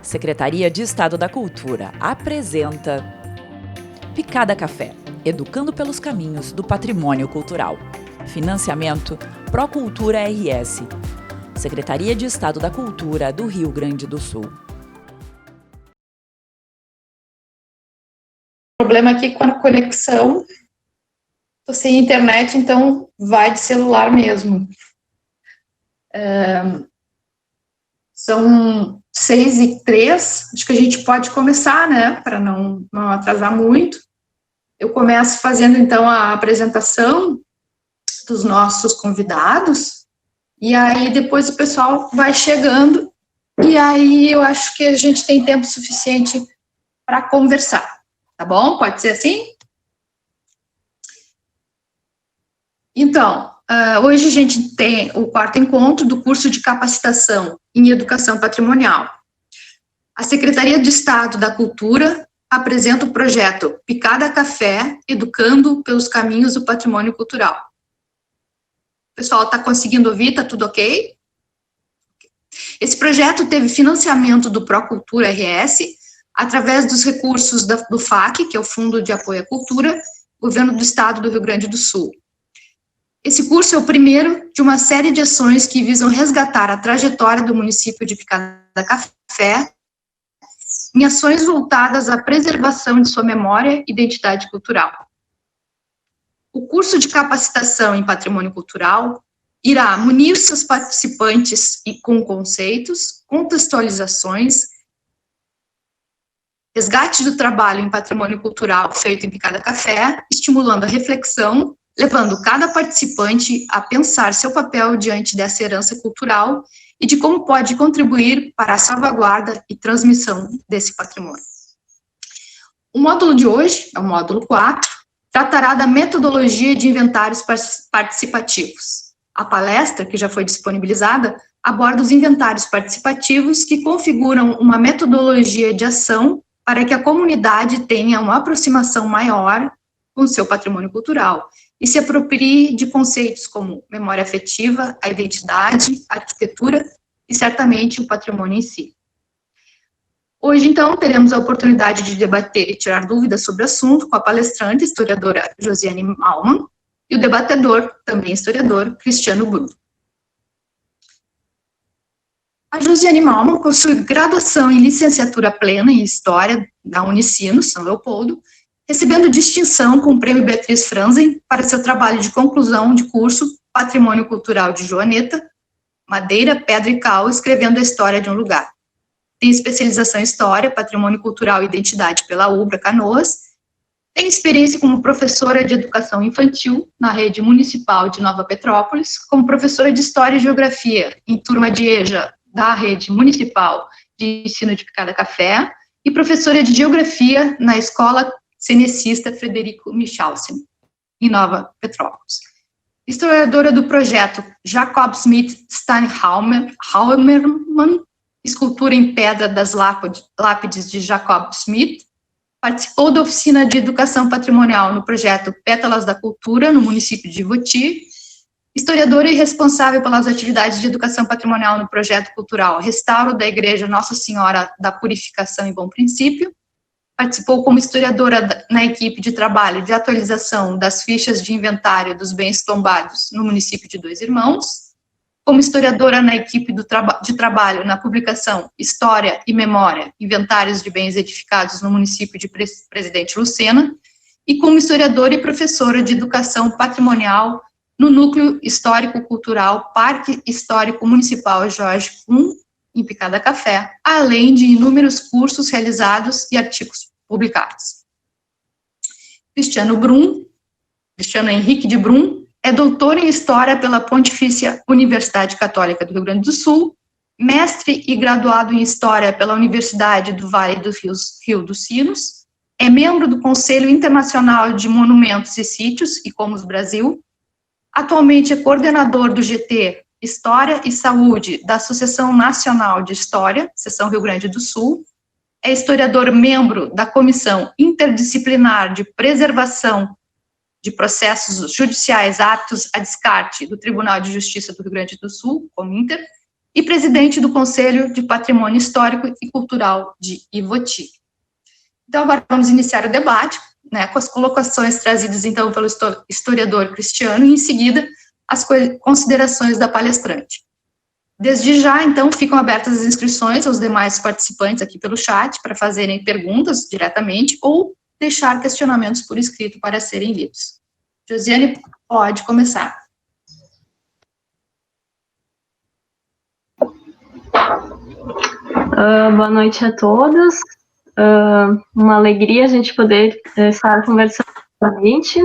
Secretaria de Estado da Cultura apresenta Picada Café, educando pelos caminhos do patrimônio cultural. Financiamento Procultura RS. Secretaria de Estado da Cultura do Rio Grande do Sul. Problema aqui com a conexão. Estou sem internet, então vai de celular mesmo. São 6h03, acho que a gente pode começar, né, para não atrasar muito. Eu começo fazendo, então, a apresentação dos nossos convidados, e aí depois o pessoal vai chegando, e aí eu acho que a gente tem tempo suficiente para conversar, tá bom? Pode ser assim? Então, hoje a gente tem o quarto encontro do curso de capacitação em educação patrimonial. A Secretaria de Estado da Cultura apresenta o projeto Picada Café, educando pelos caminhos do patrimônio cultural. O pessoal está conseguindo ouvir? Está tudo ok? Esse projeto teve financiamento do Procultura RS, através dos recursos do FAC, que é o Fundo de Apoio à Cultura, Governo do Estado do Rio Grande do Sul. Esse curso é o primeiro de uma série de ações que visam resgatar a trajetória do município de Picada Café em ações voltadas à preservação de sua memória e identidade cultural. O curso de capacitação em patrimônio cultural irá munir seus participantes com conceitos, contextualizações, resgate do trabalho em patrimônio cultural feito em Picada Café, estimulando a reflexão, levando cada participante a pensar seu papel diante dessa herança cultural e de como pode contribuir para a salvaguarda e transmissão desse patrimônio. O módulo de hoje, é o módulo 4, tratará da metodologia de inventários participativos. A palestra, que já foi disponibilizada, aborda os inventários participativos que configuram uma metodologia de ação para que a comunidade tenha uma aproximação maior com seu patrimônio cultural e se aproprie de conceitos como memória afetiva, a identidade, a arquitetura e, certamente, o patrimônio em si. Hoje, então, teremos a oportunidade de debater e tirar dúvidas sobre o assunto com a palestrante, historiadora Josiane Malman, e o debatedor, também historiador, Cristiano Brum. A Josiane Malman possui graduação em licenciatura plena em História da Unicinos, São Leopoldo, recebendo distinção com o Prêmio Beatriz Franzen para seu trabalho de conclusão de curso Patrimônio Cultural de Joaneta, Madeira, Pedra e Cal, escrevendo a história de um lugar. Tem especialização em História, Patrimônio Cultural e Identidade pela UBRA Canoas, tem experiência como professora de Educação Infantil na Rede Municipal de Nova Petrópolis, como professora de História e Geografia em turma de EJA da Rede Municipal de Ensino de Picada Café e professora de Geografia na Escola Cenecista Frederico Michalsen, em Nova Petrópolis. Historiadora do projeto Jacob Smith Steinhauermann, escultura em pedra das lápides de Jacob Smith, participou da oficina de educação patrimonial no projeto Pétalas da Cultura, no município de Ivoti, historiadora e responsável pelas atividades de educação patrimonial no projeto cultural Restauro da Igreja Nossa Senhora da Purificação e Bom Princípio, participou como historiadora na equipe de trabalho de atualização das fichas de inventário dos bens tombados no município de Dois Irmãos, como historiadora na equipe de trabalho na publicação História e Memória, Inventários de Bens Edificados no município de Presidente Lucena, e como historiadora e professora de educação patrimonial no Núcleo Histórico-Cultural Parque Histórico Municipal Jorge I, em Picada Café, além de inúmeros cursos realizados e artigos publicados. Cristiano Henrique de Brum, é doutor em História pela Pontifícia Universidade Católica do Rio Grande do Sul, mestre e graduado em História pela Universidade do Vale do Rio dos Sinos, é membro do Conselho Internacional de Monumentos e Sítios, ICOMOS Brasil, atualmente é coordenador do GT História e Saúde da Associação Nacional de História, Seção Rio Grande do Sul, é historiador membro da Comissão Interdisciplinar de Preservação de Processos Judiciais Aptos a Descarte do Tribunal de Justiça do Rio Grande do Sul, Cominter, e presidente do Conselho de Patrimônio Histórico e Cultural de Ivoti. Então, agora vamos iniciar o debate, né, com as colocações trazidas, então, pelo historiador Cristiano, e, em seguida, as considerações da palestrante. Desde já, então, ficam abertas as inscrições aos demais participantes aqui pelo chat para fazerem perguntas diretamente ou deixar questionamentos por escrito para serem lidos. Josiane, pode começar. Boa noite a todos. Uma alegria a gente poder estar conversando novamente.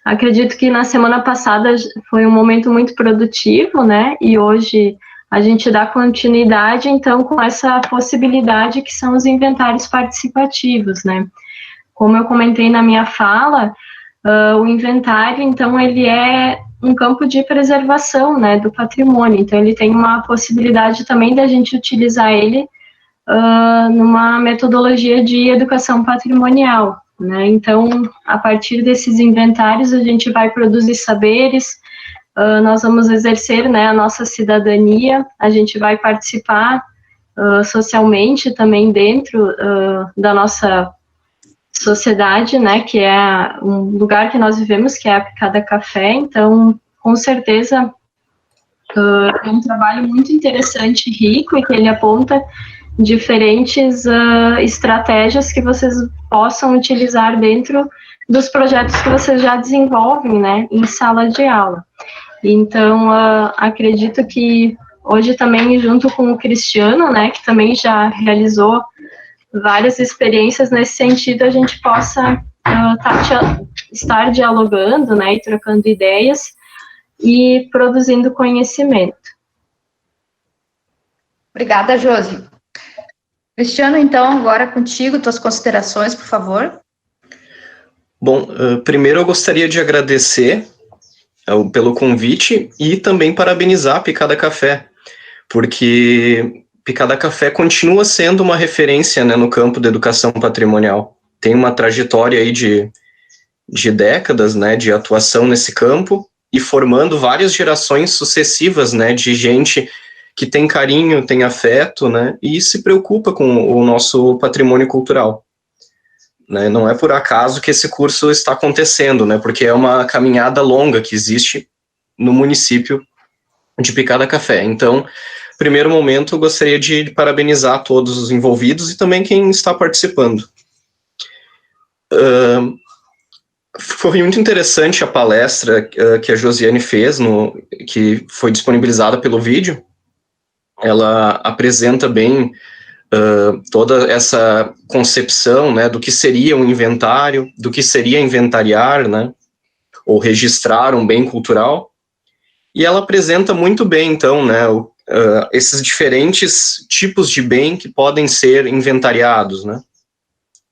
Acredito que na semana passada foi um momento muito produtivo, né? E hoje a gente dá continuidade, então, com essa possibilidade que são os inventários participativos, né? Como eu comentei na minha fala, o inventário, então, ele é um campo de preservação, né, do patrimônio. Então, ele tem uma possibilidade também da gente utilizar ele numa metodologia de educação patrimonial, né? Então, a partir desses inventários, a gente vai produzir saberes, nós vamos exercer, né, a nossa cidadania, a gente vai participar socialmente também dentro da nossa sociedade, né, que é um lugar que nós vivemos, que é a Picada Café. Então, com certeza, é um trabalho muito interessante e rico, e que ele aponta diferentes estratégias que vocês possam utilizar dentro dos projetos que vocês já desenvolvem, né, em sala de aula. Então, acredito que hoje também, junto com o Cristiano, né, que também já realizou várias experiências nesse sentido, a gente possa estar dialogando, né, e trocando ideias e produzindo conhecimento. Obrigada, Josi. Cristiano, então, agora contigo, tuas considerações, por favor. Bom, primeiro eu gostaria de agradecer pelo convite e também parabenizar a Picada Café, porque Picada Café continua sendo uma referência, né, no campo da educação patrimonial. Tem uma trajetória aí de décadas, né, de atuação nesse campo e formando várias gerações sucessivas, né, de gente que tem carinho, tem afeto, né, e se preocupa com o nosso patrimônio cultural. Né, não é por acaso que esse curso está acontecendo, né, porque é uma caminhada longa que existe no município de Picada Café. Então, primeiro momento, eu gostaria de parabenizar todos os envolvidos e também quem está participando. Foi muito interessante a palestra que a Josiane fez, que foi disponibilizada pelo vídeo. Ela apresenta bem toda essa concepção, né, do que seria um inventário, do que seria inventariar, né, ou registrar um bem cultural. E ela apresenta muito bem, então, né, esses diferentes tipos de bem que podem ser inventariados, né,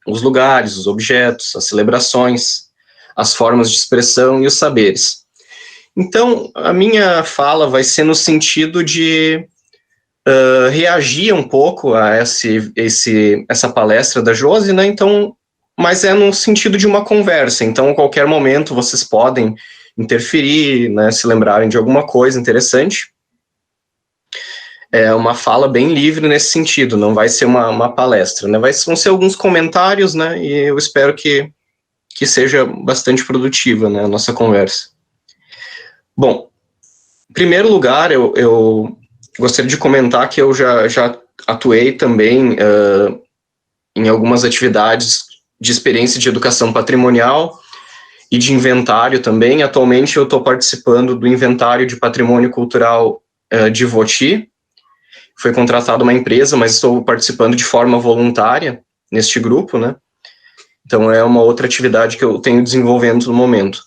os lugares, os objetos, as celebrações, as formas de expressão e os saberes. Então, a minha fala vai ser no sentido de reagir um pouco a essa palestra da Josi, né? Então, mas é no sentido de uma conversa. Então, a qualquer momento vocês podem interferir, né? Se lembrarem de alguma coisa interessante. É uma fala bem livre nesse sentido. Não vai ser uma palestra, né? Vão ser alguns comentários, né? E eu espero que seja bastante produtiva, né, a nossa conversa. Bom, em primeiro lugar, eu gostaria de comentar que eu já atuei também em algumas atividades de experiência de educação patrimonial e de inventário também. Atualmente eu estou participando do inventário de patrimônio cultural de Ivoti. Foi contratada uma empresa, mas estou participando de forma voluntária neste grupo, né? Então, é uma outra atividade que eu tenho desenvolvendo no momento.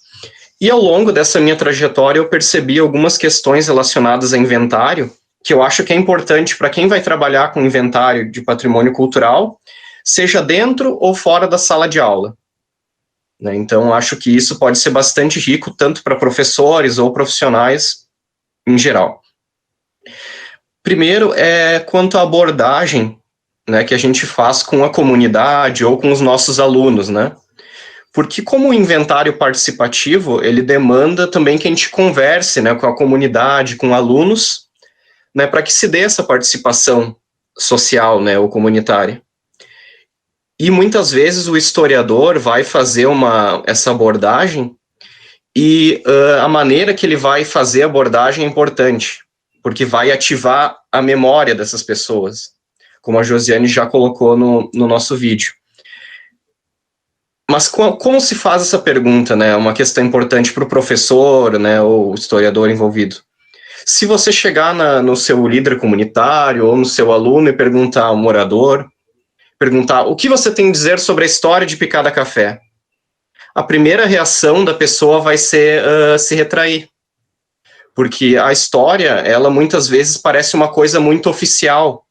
E ao longo dessa minha trajetória, eu percebi algumas questões relacionadas a inventário, que eu acho que é importante para quem vai trabalhar com inventário de patrimônio cultural, seja dentro ou fora da sala de aula. Né? Então, acho que isso pode ser bastante rico, tanto para professores ou profissionais em geral. Primeiro, quanto à abordagem, né, que a gente faz com a comunidade ou com os nossos alunos, né? Porque como o inventário participativo, ele demanda também que a gente converse, né, com a comunidade, com alunos, né, para que se dê essa participação social, né, ou comunitária. E muitas vezes o historiador vai fazer essa abordagem e a maneira que ele vai fazer a abordagem é importante, porque vai ativar a memória dessas pessoas, como a Josiane já colocou no nosso vídeo. Mas como se faz essa pergunta, né? Uma questão importante para o professor, né, ou historiador envolvido. Se você chegar no seu líder comunitário ou no seu aluno e perguntar ao morador, perguntar o que você tem a dizer sobre a história de Picada Café, a primeira reação da pessoa vai ser se retrair. Porque a história, ela muitas vezes parece uma coisa muito oficial,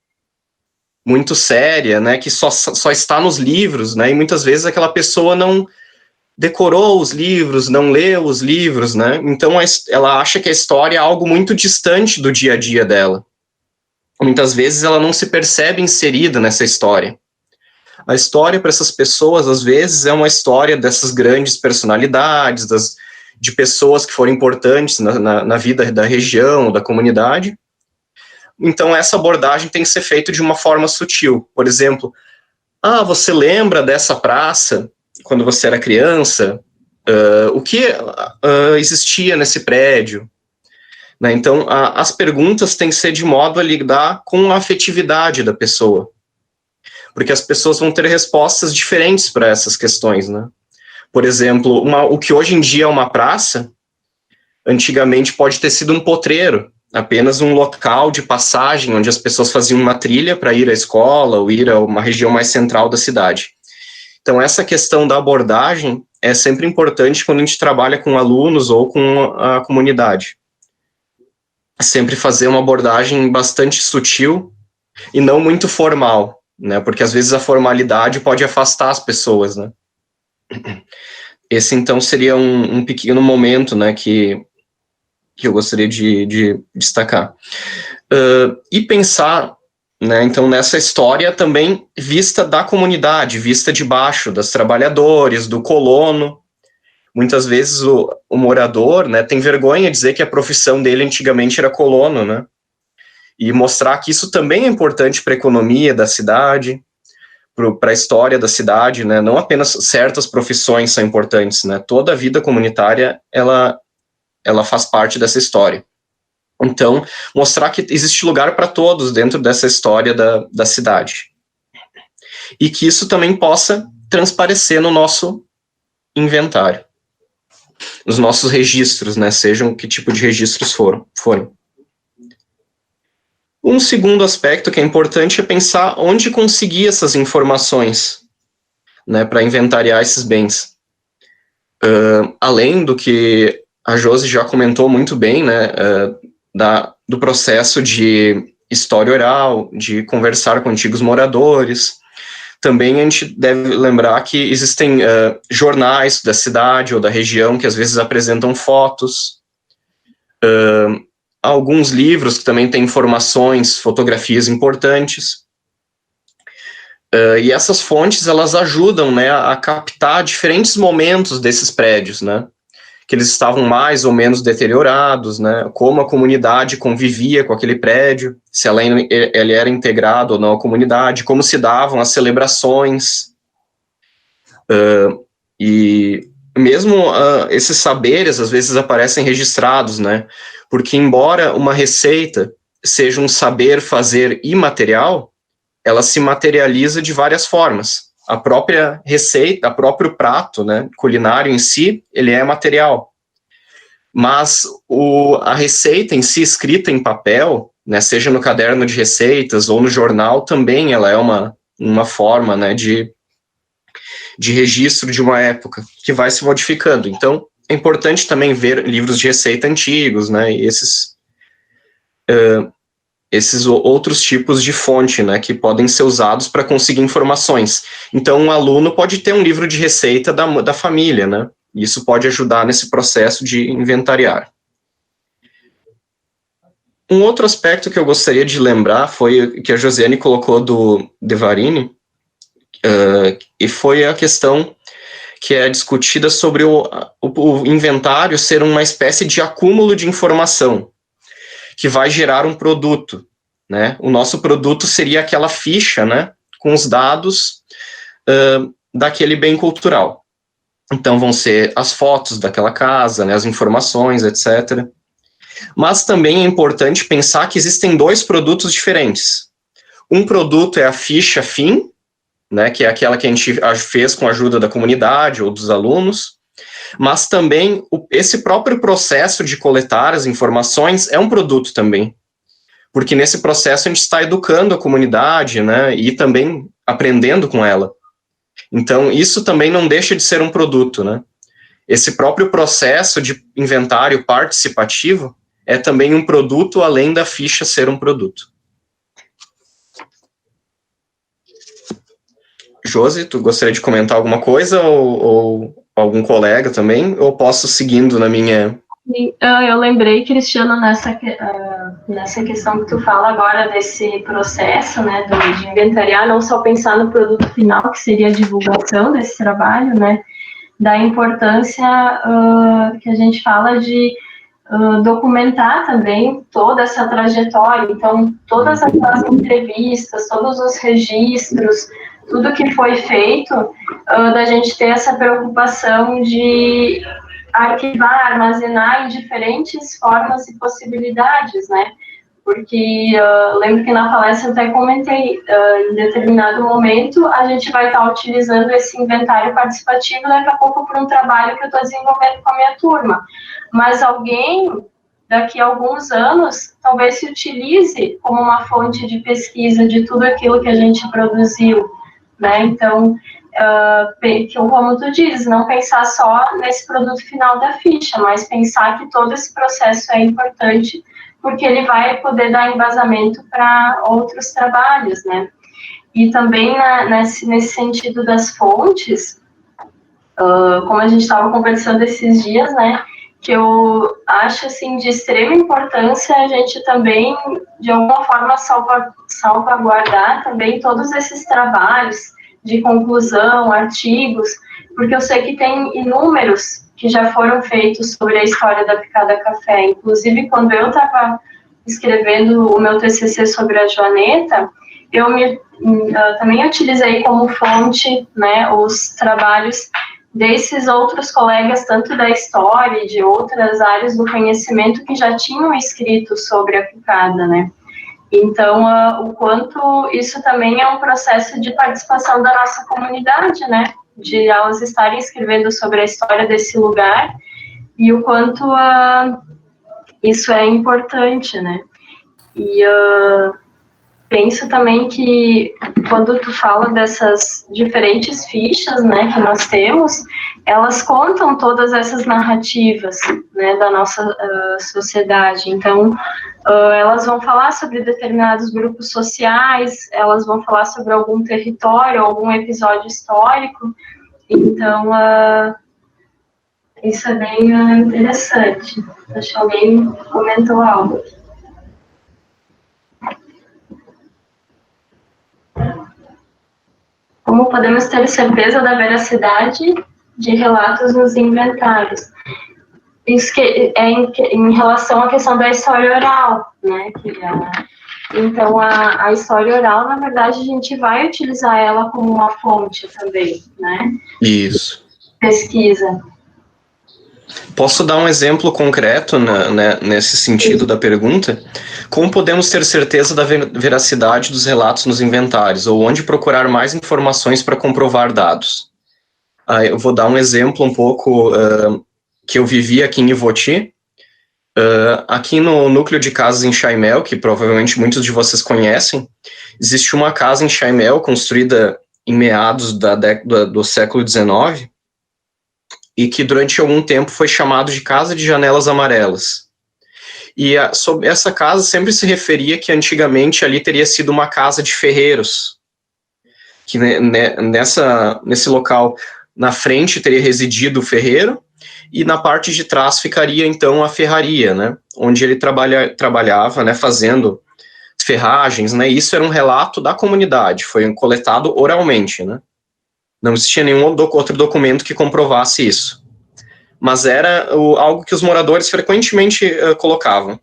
muito séria, né, que só está nos livros, né, e muitas vezes aquela pessoa não decorou os livros, não leu os livros, né, então ela acha que a história é algo muito distante do dia a dia dela. Muitas vezes ela não se percebe inserida nessa história. A história para essas pessoas, às vezes, é uma história dessas grandes personalidades, de pessoas que foram importantes na vida da região, da comunidade. Então, essa abordagem tem que ser feita de uma forma sutil. Por exemplo, você lembra dessa praça quando você era criança? O que existia nesse prédio? Né? Então, as perguntas têm que ser de modo a lidar com a afetividade da pessoa. Porque as pessoas vão ter respostas diferentes para essas questões, né? Por exemplo, o que hoje em dia é uma praça, antigamente pode ter sido um potreiro, apenas um local de passagem onde as pessoas faziam uma trilha para ir à escola ou ir a uma região mais central da cidade. Então, essa questão da abordagem é sempre importante quando a gente trabalha com alunos ou com a comunidade. Sempre fazer uma abordagem bastante sutil e não muito formal, né? Porque às vezes a formalidade pode afastar as pessoas, né? Esse, então, seria um pequeno momento, né, que eu gostaria de destacar. E pensar, né, então, nessa história também vista da comunidade, vista de baixo, dos trabalhadores, do colono. Muitas vezes o morador, né, tem vergonha de dizer que a profissão dele antigamente era colono, né? E mostrar que isso também é importante para a economia da cidade, para a história da cidade, né? Não apenas certas profissões são importantes, né? Toda a vida comunitária, ela faz parte dessa história. Então, mostrar que existe lugar para todos dentro dessa história da cidade. E que isso também possa transparecer no nosso inventário, nos nossos registros, né? Sejam que tipo de registros forem. Um segundo aspecto que é importante é pensar onde conseguir essas informações, né, para inventariar esses bens. Além do que a Josi já comentou muito bem, né, do processo de história oral, de conversar com antigos moradores, também a gente deve lembrar que existem jornais da cidade ou da região que às vezes apresentam fotos, alguns livros que também têm informações, fotografias importantes. E essas fontes, elas ajudam, né, a captar diferentes momentos desses prédios, né, que eles estavam mais ou menos deteriorados, né, como a comunidade convivia com aquele prédio, se ele era integrado ou não à comunidade, como se davam as celebrações. E mesmo esses saberes, às vezes, aparecem registrados, né, porque embora uma receita seja um saber fazer imaterial, ela se materializa de várias formas. A própria receita, o próprio prato, né, culinário em si, ele é material. Mas a receita em si, escrita em papel, né, seja no caderno de receitas ou no jornal, também ela é uma forma, né, de registro de uma época, que vai se modificando. Então, é importante também ver livros de receita antigos, né, e esses outros tipos de fonte, né, que podem ser usados para conseguir informações. Então, um aluno pode ter um livro de receita da família, né, e isso pode ajudar nesse processo de inventariar. Um outro aspecto que eu gostaria de lembrar foi o que a Josiane colocou do De Varini, e foi a questão que é discutida sobre o inventário ser uma espécie de acúmulo de informação, que vai gerar um produto, né? O nosso produto seria aquela ficha, né, com os dados daquele bem cultural. Então, vão ser as fotos daquela casa, né, as informações, etc. Mas também é importante pensar que existem 2 produtos diferentes. Um produto é a ficha fim, né, que é aquela que a gente fez com a ajuda da comunidade ou dos alunos, mas também esse próprio processo de coletar as informações é um produto também, porque nesse processo a gente está educando a comunidade, né, e também aprendendo com ela. Então, isso também não deixa de ser um produto, né? Esse próprio processo de inventário participativo é também um produto, além da ficha ser um produto. Josi, tu gostaria de comentar alguma coisa, ou algum colega também, ou posso seguindo na minha... Eu lembrei, Cristiano, nessa questão que tu fala agora desse processo, né, de inventariar, não só pensar no produto final, que seria a divulgação desse trabalho, né, da importância que a gente fala de documentar também toda essa trajetória. Então, todas aquelas entrevistas, todos os registros, tudo que foi feito, da gente ter essa preocupação de arquivar, armazenar em diferentes formas e possibilidades, né? Porque lembro que na palestra eu até comentei, em determinado momento a gente vai estar utilizando esse inventário participativo daqui a pouco para um trabalho que eu estou desenvolvendo com a minha turma. Mas alguém, daqui a alguns anos, talvez se utilize como uma fonte de pesquisa de tudo aquilo que a gente produziu, né? Então, como tu diz, não pensar só nesse produto final da ficha, mas pensar que todo esse processo é importante, porque ele vai poder dar embasamento para outros trabalhos, né? E também nesse sentido das fontes, como a gente estava conversando esses dias, né, que eu acho, assim, de extrema importância a gente também, de alguma forma, salvaguardar também todos esses trabalhos de conclusão, artigos, porque eu sei que tem inúmeros que já foram feitos sobre a história da picada café. Inclusive, quando eu estava escrevendo o meu TCC sobre a Joaneta, eu também utilizei como fonte, né, os trabalhos desses outros colegas, tanto da história e de outras áreas do conhecimento, que já tinham escrito sobre a picada, né. Então, o quanto isso também é um processo de participação da nossa comunidade, né, de elas estarem escrevendo sobre a história desse lugar, e o quanto isso é importante, né. E penso também que quando tu fala dessas diferentes fichas, né, que nós temos, elas contam todas essas narrativas, né, da nossa sociedade. Então, elas vão falar sobre determinados grupos sociais, elas vão falar sobre algum território, algum episódio histórico. Então, isso é bem interessante. Acho que alguém comentou algo. Como podemos ter certeza da veracidade de relatos nos inventários? Isso que é em relação à questão da história oral, né? Então, a história oral, na verdade, a gente vai utilizar ela como uma fonte também, né? Isso. Pesquisa. Posso dar um exemplo concreto nesse sentido da pergunta? Como podemos ter certeza da veracidade dos relatos nos inventários, ou onde procurar mais informações para comprovar dados? Eu vou dar um exemplo um pouco que eu vivi aqui em Ivoti. Aqui no núcleo de casas em Chaimel, que provavelmente muitos de vocês conhecem, existe uma casa em Chaimel construída em meados do século XIX, e que durante algum tempo foi chamado de Casa de Janelas Amarelas. E sobre essa casa sempre se referia que antigamente ali teria sido uma casa de ferreiros, que nesse local, na frente teria residido o ferreiro, e na parte de trás ficaria então a ferraria, né, onde ele trabalhava, né, fazendo ferragens, né, e isso era um relato da comunidade, foi coletado oralmente, né. Não existia nenhum outro documento que comprovasse isso. Mas era algo que os moradores frequentemente colocavam.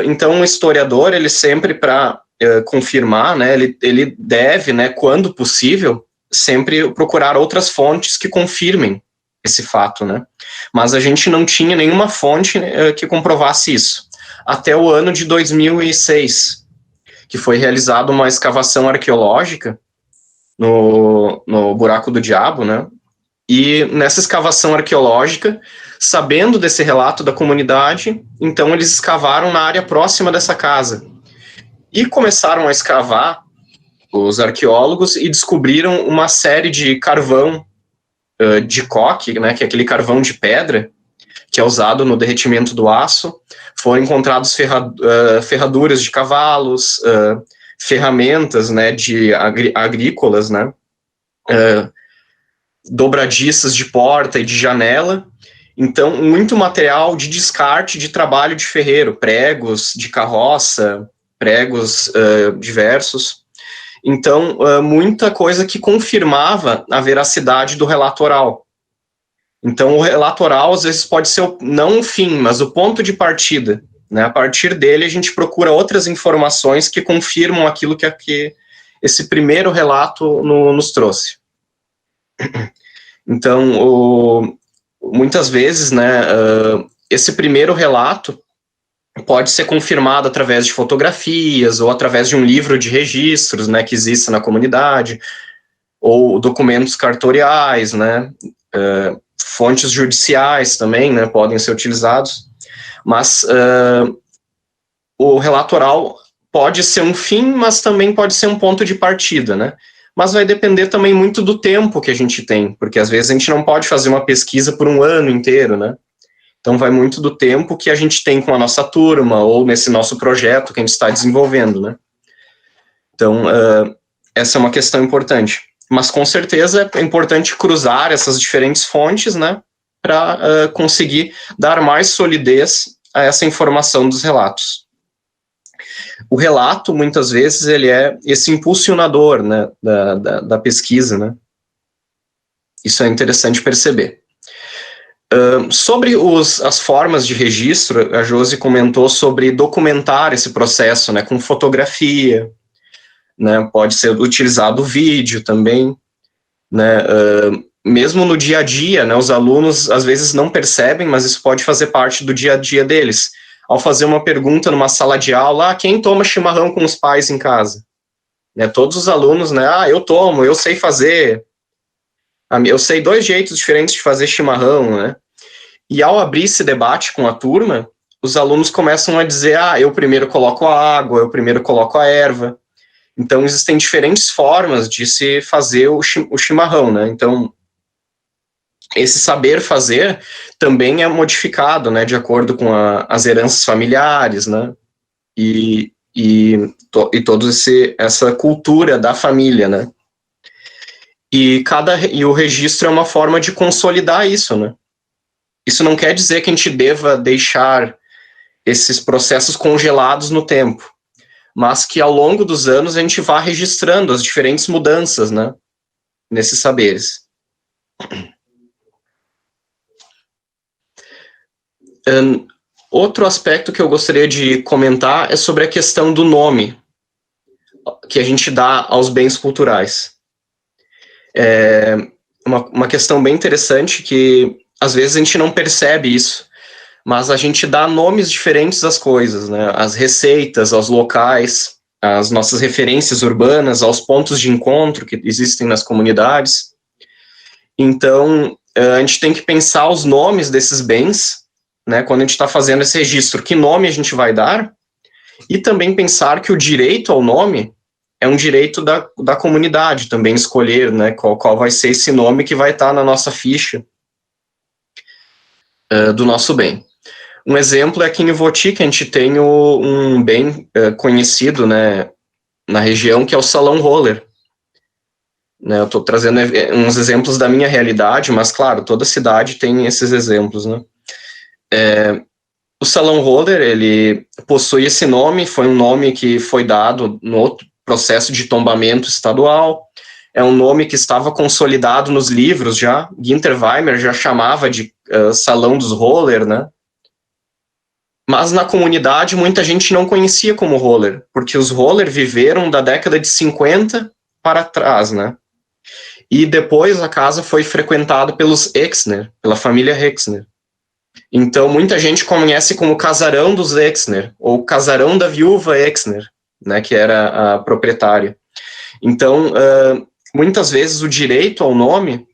Então, o historiador, ele sempre, para confirmar, né, ele deve, né, quando possível, sempre procurar outras fontes que confirmem esse fato, né? Mas a gente não tinha nenhuma fonte que comprovasse isso. Até o ano de 2006, que foi realizada uma escavação arqueológica no Buraco do Diabo, né? E nessa escavação arqueológica, sabendo desse relato da comunidade, então eles escavaram na área próxima dessa casa. E começaram a escavar, os arqueólogos, e descobriram uma série de carvão de coque, né, que é aquele carvão de pedra, que é usado no derretimento do aço. Foram encontrados ferraduras de cavalos, ferramentas, né, agrícolas, né, dobradiças de porta e de janela. Então, muito material de descarte de trabalho de ferreiro, pregos de carroça, pregos diversos. Então, muita coisa que confirmava a veracidade do relato oral. Então, o relato oral, às vezes, pode ser não o fim, mas o ponto de partida, né? A partir dele, a gente procura outras informações que confirmam aquilo que esse primeiro relato nos trouxe. Então, muitas vezes, né, esse primeiro relato pode ser confirmado através de fotografias ou através de um livro de registros, né, que existe na comunidade, ou documentos cartoriais, né, fontes judiciais também, né, podem ser utilizados, mas o relato oral pode ser um fim, mas também pode ser um ponto de partida, né, mas vai depender também muito do tempo que a gente tem, porque às vezes a gente não pode fazer uma pesquisa por um ano inteiro, né. Então, vai muito do tempo que a gente tem com a nossa turma ou nesse nosso projeto que a gente está desenvolvendo, né? Então, essa é uma questão importante. Mas, com certeza, é importante cruzar essas diferentes fontes, né? Para conseguir dar mais solidez a essa informação dos relatos. O relato, muitas vezes, ele é esse impulsionador, né? Da pesquisa, né? Isso é interessante perceber. Sobre as formas de registro, a Josi comentou sobre documentar esse processo, né, com fotografia, né, pode ser utilizado vídeo também, né, mesmo no dia a dia, né, os alunos às vezes não percebem, mas isso pode fazer parte do dia a dia deles. Ao fazer uma pergunta numa sala de aula, quem toma chimarrão com os pais em casa? Né, todos os alunos, né, eu tomo, eu sei fazer, eu sei 2 jeitos diferentes de fazer chimarrão, né? E ao abrir esse debate com a turma, os alunos começam a dizer, eu primeiro coloco a água, eu primeiro coloco a erva. Então, existem diferentes formas de se fazer o chimarrão, né? Então, esse saber fazer também é modificado, né, de acordo com as heranças familiares, né? E toda essa cultura da família, né? E o registro é uma forma de consolidar isso, né? Isso não quer dizer que a gente deva deixar esses processos congelados no tempo, mas que ao longo dos anos a gente vá registrando as diferentes mudanças, né, nesses saberes. Outro aspecto que eu gostaria de comentar é sobre a questão do nome que a gente dá aos bens culturais. É uma questão bem interessante que às vezes a gente não percebe isso, mas a gente dá nomes diferentes às coisas, né? Às receitas, aos locais, às nossas referências urbanas, aos pontos de encontro que existem nas comunidades. Então, a gente tem que pensar os nomes desses bens, né? Quando a gente está fazendo esse registro, que nome a gente vai dar? E também pensar que o direito ao nome é um direito da comunidade também escolher, né? Qual vai ser esse nome que vai estar na nossa ficha do nosso bem. Um exemplo é aqui em Voti, que a gente tem um bem conhecido, né, na região, que é o Salão Roller. Né, eu estou trazendo uns exemplos da minha realidade, mas, claro, toda cidade tem esses exemplos. Né. O Salão Roller, ele possui esse nome, foi um nome que foi dado no outro processo de tombamento estadual, é um nome que estava consolidado nos livros já, Ginter Weimer já chamava de Salão dos Roller, né. Mas na comunidade muita gente não conhecia como roller, porque os roller viveram da década de 50 para trás, né? E depois a casa foi frequentada pelos Exner, pela família Exner. Então muita gente conhece como Casarão dos Exner, ou Casarão da Viúva Exner, né, que era a proprietária. Então, muitas vezes o direito ao nome,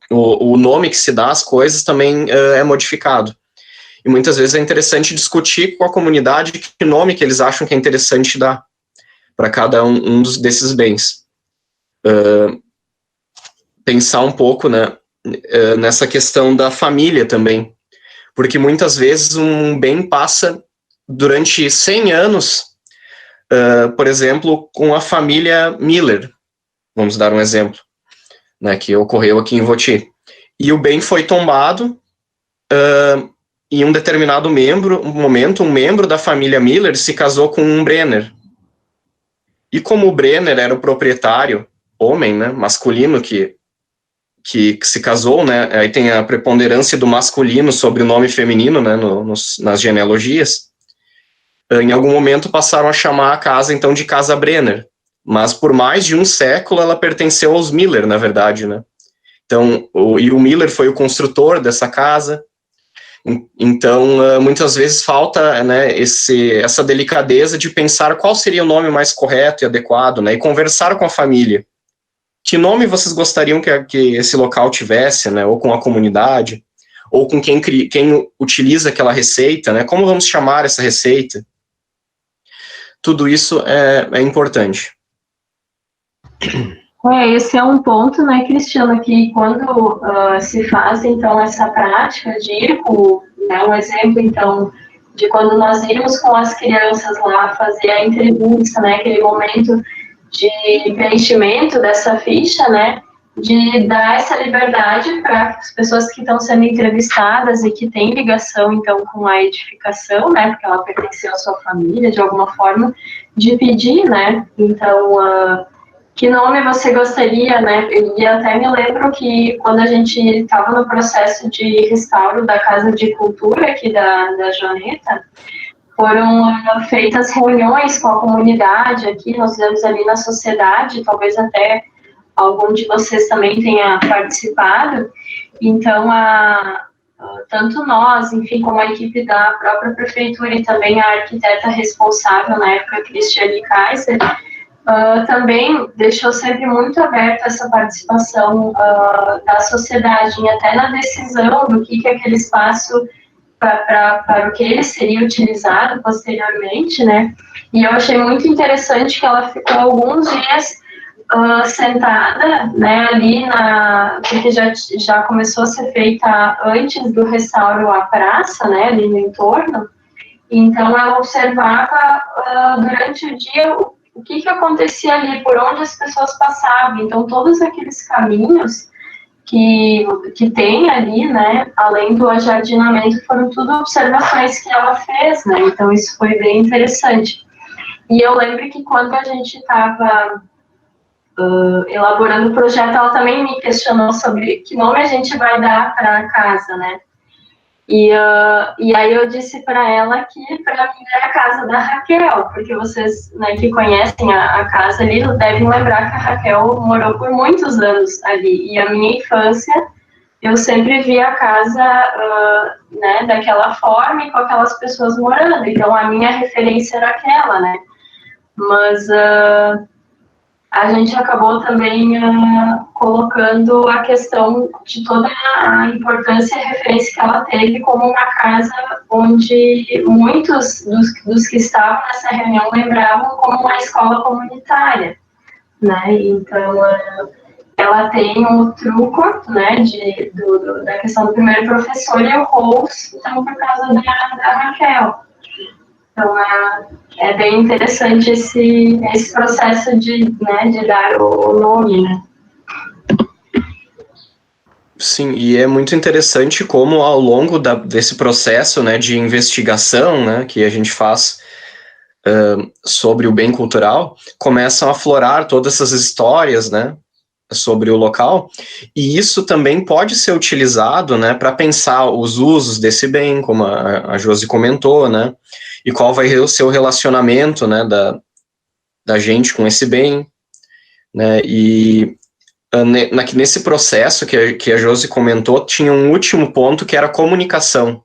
o nome que se dá às coisas também é modificado. E muitas vezes é interessante discutir com a comunidade que nome que eles acham que é interessante dar para cada um desses bens. Pensar um pouco, né, nessa questão da família também, porque muitas vezes um bem passa durante 100 anos, por exemplo, com a família Miller, vamos dar um exemplo, né, que ocorreu aqui em Voti. E o bem foi tombado, em um determinado momento, um membro da família Miller se casou com um Brenner. E como o Brenner era o proprietário, homem, né, masculino, que se casou, né, aí tem a preponderância do masculino sobre o nome feminino, né, nas genealogias, em algum momento passaram a chamar a casa, então, de Casa Brenner. Mas por mais de um século ela pertenceu aos Miller, na verdade, né. Então, o Miller foi o construtor dessa casa. Então, muitas vezes falta, né, essa delicadeza de pensar qual seria o nome mais correto e adequado, né, e conversar com a família. Que nome vocês gostariam que esse local tivesse, né, ou com a comunidade, ou com quem utiliza aquela receita, né, como vamos chamar essa receita? Tudo isso é importante. Esse é um ponto, né, Cristiano, que quando se faz, então, essa prática de ir com, né, um exemplo, então, de quando nós íamos com as crianças lá fazer a entrevista, né, aquele momento de preenchimento dessa ficha, né, de dar essa liberdade para as pessoas que estão sendo entrevistadas e que têm ligação, então, com a edificação, né, porque ela pertenceu à sua família, de alguma forma, de pedir, né, então, que nome você gostaria, né? E até me lembro que quando a gente estava no processo de restauro da Casa de Cultura aqui da Joaneta, foram feitas reuniões com a comunidade aqui, nós fizemos ali na sociedade, talvez até algum de vocês também tenha participado. Então, tanto nós, enfim, como a equipe da própria prefeitura e também a arquiteta responsável na época, Cristiane Kaiser, também deixou sempre muito aberta essa participação da sociedade, e até na decisão do que aquele espaço, para o que ele seria utilizado posteriormente, né? E eu achei muito interessante que ela ficou alguns dias sentada, né, ali porque já começou a ser feita antes do restauro à praça, né, ali no entorno. Então ela observava durante o dia o que acontecia ali, por onde as pessoas passavam. Então, todos aqueles caminhos que tem ali, né, além do ajardinamento, foram tudo observações que ela fez, né, então isso foi bem interessante. E eu lembro que quando a gente estava elaborando o projeto, ela também me questionou sobre que nome a gente vai dar para a casa, né. E aí eu disse para ela que para mim é a casa da Raquel, porque vocês, né, que conhecem a casa ali devem lembrar que a Raquel morou por muitos anos ali, e a minha infância eu sempre vi a casa né, daquela forma e com aquelas pessoas morando, então a minha referência era aquela, né, mas a gente acabou também colocando a questão de toda a importância e referência que ela teve como uma casa onde muitos dos que estavam nessa reunião lembravam como uma escola comunitária, né? Então, ela tem o truco, né, da questão do primeiro professor e o Rose, então, por causa da Raquel. Então, é bem interessante esse processo de dar o nome, né? Sim, e é muito interessante como ao longo desse processo, né, de investigação, né, que a gente faz sobre o bem cultural, começam a aflorar todas essas histórias, né, sobre o local, e isso também pode ser utilizado, né, para pensar os usos desse bem, como a Josi comentou, né, e qual vai ser o relacionamento, né, da gente com esse bem, né, e nesse processo que a Josi comentou, tinha um último ponto que era a comunicação,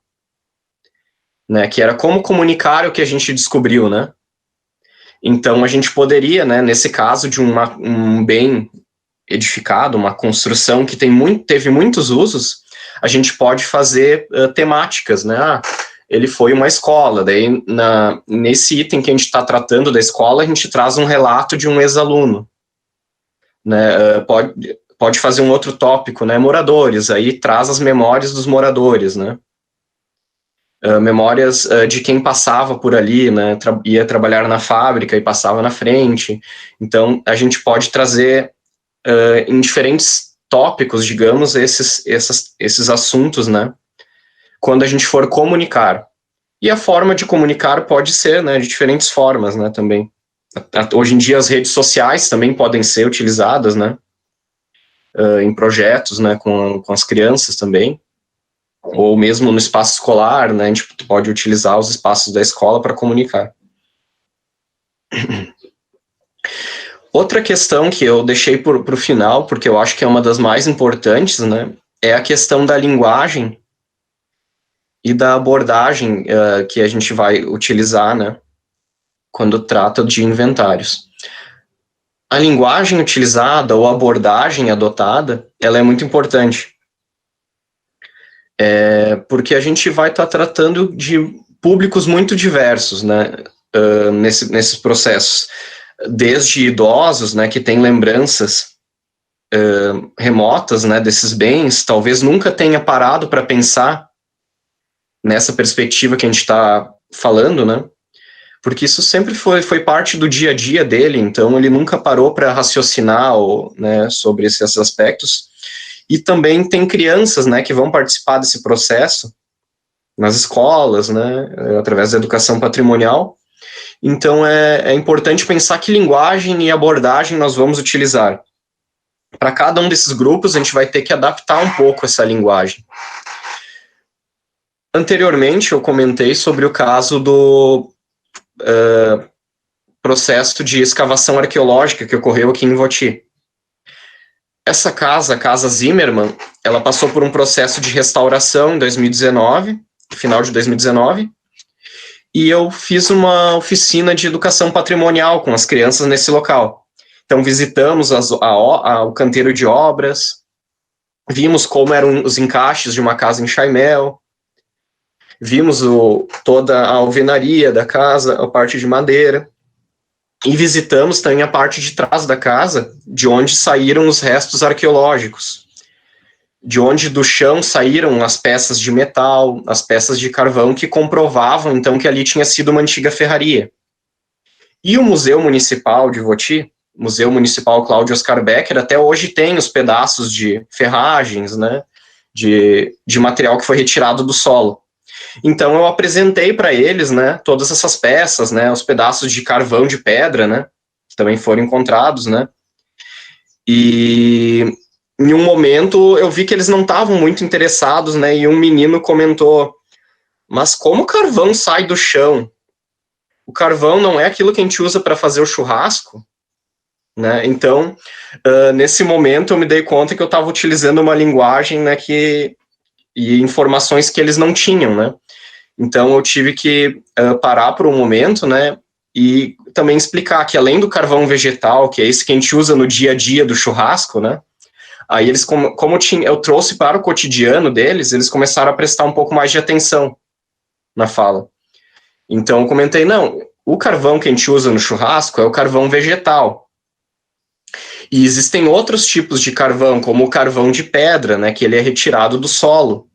né, que era como comunicar o que a gente descobriu, né. Então, a gente poderia, né, nesse caso de um bem edificado, uma construção que teve muitos usos, a gente pode fazer temáticas, né? Ele foi uma escola, daí nesse item que a gente está tratando da escola, a gente traz um relato de um ex-aluno, né? Pode fazer um outro tópico, né? Moradores, aí traz as memórias dos moradores, né? Memórias de quem passava por ali, né? Ia trabalhar na fábrica e passava na frente. Então, a gente pode trazer em diferentes tópicos, digamos, esses assuntos, né? Quando a gente for comunicar. E a forma de comunicar pode ser, né, de diferentes formas, né, também. Hoje em dia as redes sociais também podem ser utilizadas, né, em projetos, né, com as crianças também, ou mesmo no espaço escolar, né, a gente pode utilizar os espaços da escola para comunicar. Outra questão que eu deixei para o final, porque eu acho que é uma das mais importantes, né, é a questão da linguagem e da abordagem que a gente vai utilizar, né, quando trata de inventários. A linguagem utilizada ou a abordagem adotada, ela é muito importante. Porque a gente vai estar tratando de públicos muito diversos, né, nesses processos. Desde idosos, né, que têm lembranças remotas, né, desses bens, talvez nunca tenha parado para pensar nessa perspectiva que a gente está falando, né, porque isso sempre foi parte do dia a dia dele, então ele nunca parou para raciocinar né, sobre esses aspectos. E também tem crianças, né, que vão participar desse processo nas escolas, né, através da educação patrimonial. Então é importante pensar que linguagem e abordagem nós vamos utilizar. Para cada um desses grupos, a gente vai ter que adaptar um pouco essa linguagem. Anteriormente, eu comentei sobre o caso do processo de escavação arqueológica que ocorreu aqui em Voti. Essa casa, a Casa Zimmermann, ela passou por um processo de restauração em 2019, final de 2019, e eu fiz uma oficina de educação patrimonial com as crianças nesse local. Então, visitamos o canteiro de obras, vimos como eram os encaixes de uma casa em Chaimel, vimos toda a alvenaria da casa, a parte de madeira, e visitamos também a parte de trás da casa, de onde saíram os restos arqueológicos, de onde do chão saíram as peças de metal, as peças de carvão, que comprovavam, então, que ali tinha sido uma antiga ferraria. E o Museu Municipal de Voti, Museu Municipal Cláudio Oscar Becker, até hoje tem os pedaços de ferragens, né, de material que foi retirado do solo. Então eu apresentei para eles, né, todas essas peças, né, os pedaços de carvão de pedra, né, que também foram encontrados, né. E em um momento eu vi que eles não estavam muito interessados, né, e um menino comentou: "Mas como o carvão sai do chão? O carvão não é aquilo que a gente usa para fazer o churrasco?" Né? Então, nesse momento eu me dei conta que eu estava utilizando uma linguagem, né, e informações que eles não tinham, né? Então eu tive que parar por um momento, né, e também explicar que além do carvão vegetal, que é esse que a gente usa no dia a dia do churrasco, né, aí eles, como eu trouxe para o cotidiano deles, eles começaram a prestar um pouco mais de atenção na fala. Então eu comentei, não, o carvão que a gente usa no churrasco é o carvão vegetal. E existem outros tipos de carvão, como o carvão de pedra, né, que ele é retirado do solo.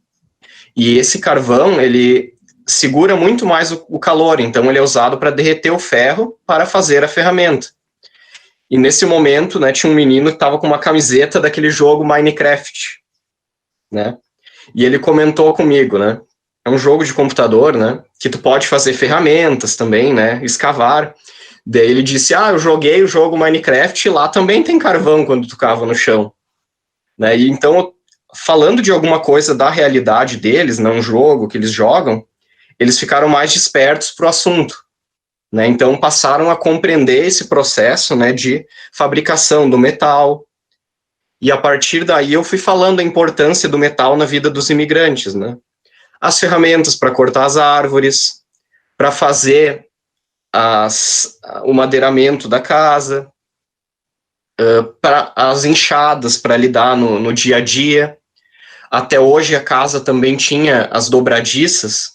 E esse carvão, ele segura muito mais o calor, então ele é usado para derreter o ferro para fazer a ferramenta. E nesse momento, né, tinha um menino que estava com uma camiseta daquele jogo Minecraft, né? E ele comentou comigo, né? É um jogo de computador, né? Que tu pode fazer ferramentas também, né? Escavar. Daí ele disse, eu joguei o jogo Minecraft e lá também tem carvão quando tu cava no chão. Né? E então, falando de alguma coisa da realidade deles, não um jogo que eles jogam, eles ficaram mais despertos para o assunto. Né? Então, passaram a compreender esse processo, né, de fabricação do metal. E a partir daí eu fui falando a importância do metal na vida dos imigrantes. Né? As ferramentas para cortar as árvores, para fazer o madeiramento da casa, para as enxadas para lidar no dia a dia. Até hoje a casa também tinha as dobradiças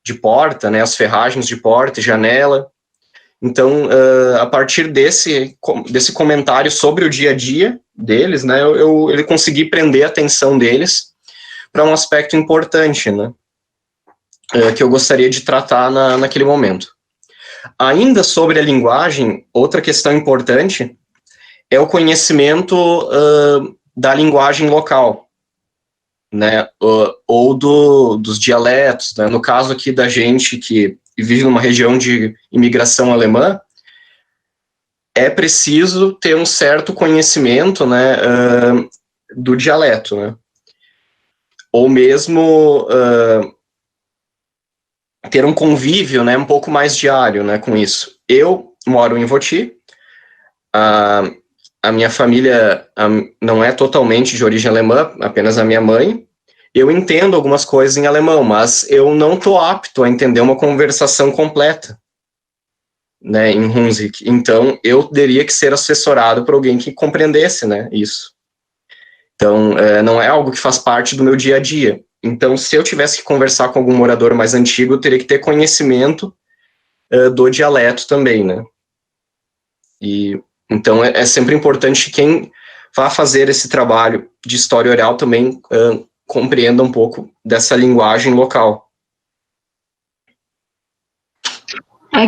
de porta, né, as ferragens de porta e janela. Então, a partir desse comentário sobre o dia a dia deles, né, eu consegui prender a atenção deles para um aspecto importante, né, que eu gostaria de tratar naquele momento. Ainda sobre a linguagem, outra questão importante é o conhecimento da linguagem local, né, ou dos dialetos, né? No caso aqui da gente que vive numa região de imigração alemã, é preciso ter um certo conhecimento, né, do dialeto, né, ou mesmo ter um convívio, né, um pouco mais diário, né, com isso. Eu moro em Voti, a minha família não é totalmente de origem alemã, apenas a minha mãe. Eu entendo algumas coisas em alemão, mas eu não estou apto a entender uma conversação completa, né, em Hunsrück. Então, eu teria que ser assessorado por alguém que compreendesse, né, isso. Então, não é algo que faz parte do meu dia a dia. Então, se eu tivesse que conversar com algum morador mais antigo, eu teria que ter conhecimento do dialeto também, né. E, então, é sempre importante que quem vá fazer esse trabalho de história oral também compreenda um pouco dessa linguagem local.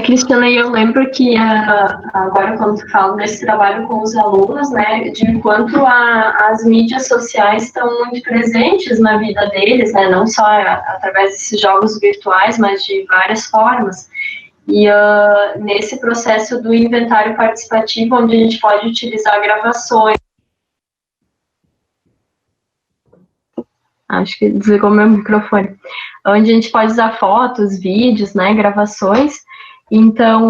Cristiana, eu lembro que agora quando tu fala desse trabalho com os alunos, né, de quanto as mídias sociais estão muito presentes na vida deles, né, não só através desses jogos virtuais, mas de várias formas. E nesse processo do inventário participativo, onde a gente pode utilizar gravações. Acho que desligou meu microfone. Onde a gente pode usar fotos, vídeos, né, gravações. Então,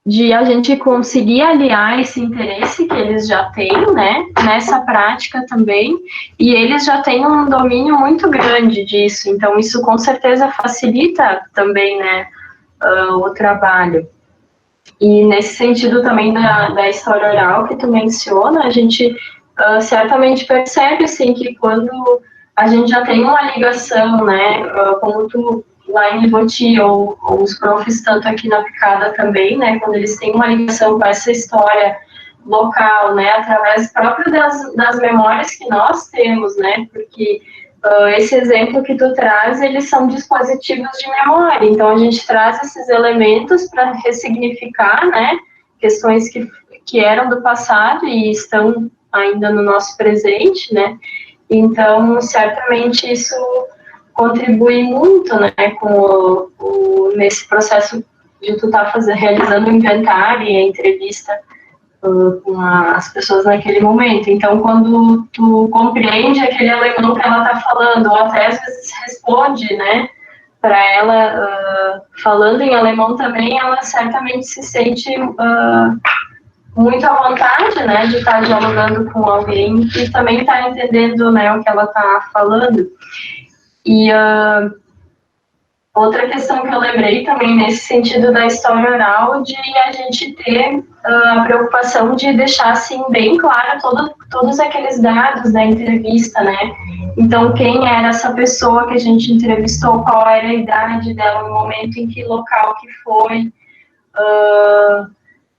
de a gente conseguir aliar esse interesse que eles já têm, né, nessa prática também, e eles já têm um domínio muito grande disso. Então, isso com certeza facilita também, né, o trabalho. E nesse sentido também da história oral que tu menciona, a gente certamente percebe, assim, que quando a gente já tem uma ligação, né, como tu lá em Voti, ou os profs, tanto aqui na Picada também, né, quando eles têm uma ligação com essa história local, né, através próprio das memórias que nós temos, né, porque esse exemplo que tu traz, eles são dispositivos de memória, então a gente traz esses elementos para ressignificar, né, questões que eram do passado e estão ainda no nosso presente, né, então certamente isso contribui muito, né, nesse processo de tu estar realizando o inventário e a entrevista com as pessoas naquele momento. Então, quando tu compreende aquele alemão que ela está falando, ou até às vezes responde, né, para ela, falando em alemão também, ela certamente se sente muito à vontade, né, de estar dialogando com alguém que também está entendendo, né, o que ela está falando. E outra questão que eu lembrei também nesse sentido da história oral, de a gente ter a preocupação de deixar, assim, bem claro todos aqueles dados da entrevista, né? Então, quem era essa pessoa que a gente entrevistou, qual era a idade dela no momento, em que local que foi,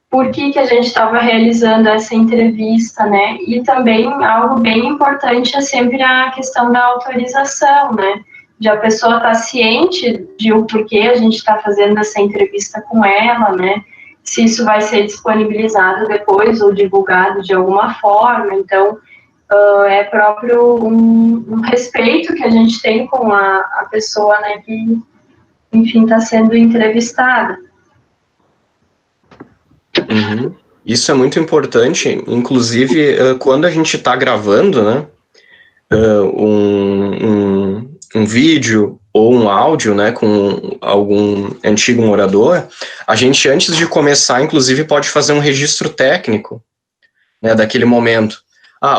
por que a gente estava realizando essa entrevista, né? E também algo bem importante é sempre a questão da autorização, né? De a pessoa estar ciente de o porquê a gente está fazendo essa entrevista com ela, né? Se isso vai ser disponibilizado depois ou divulgado de alguma forma. Então, é próprio um respeito que a gente tem com a pessoa, né, que, enfim, está sendo entrevistada. Uhum. Isso é muito importante, inclusive quando a gente está gravando, né, um vídeo ou um áudio, né, com algum antigo morador, a gente, antes de começar, inclusive, pode fazer um registro técnico, né, daquele momento.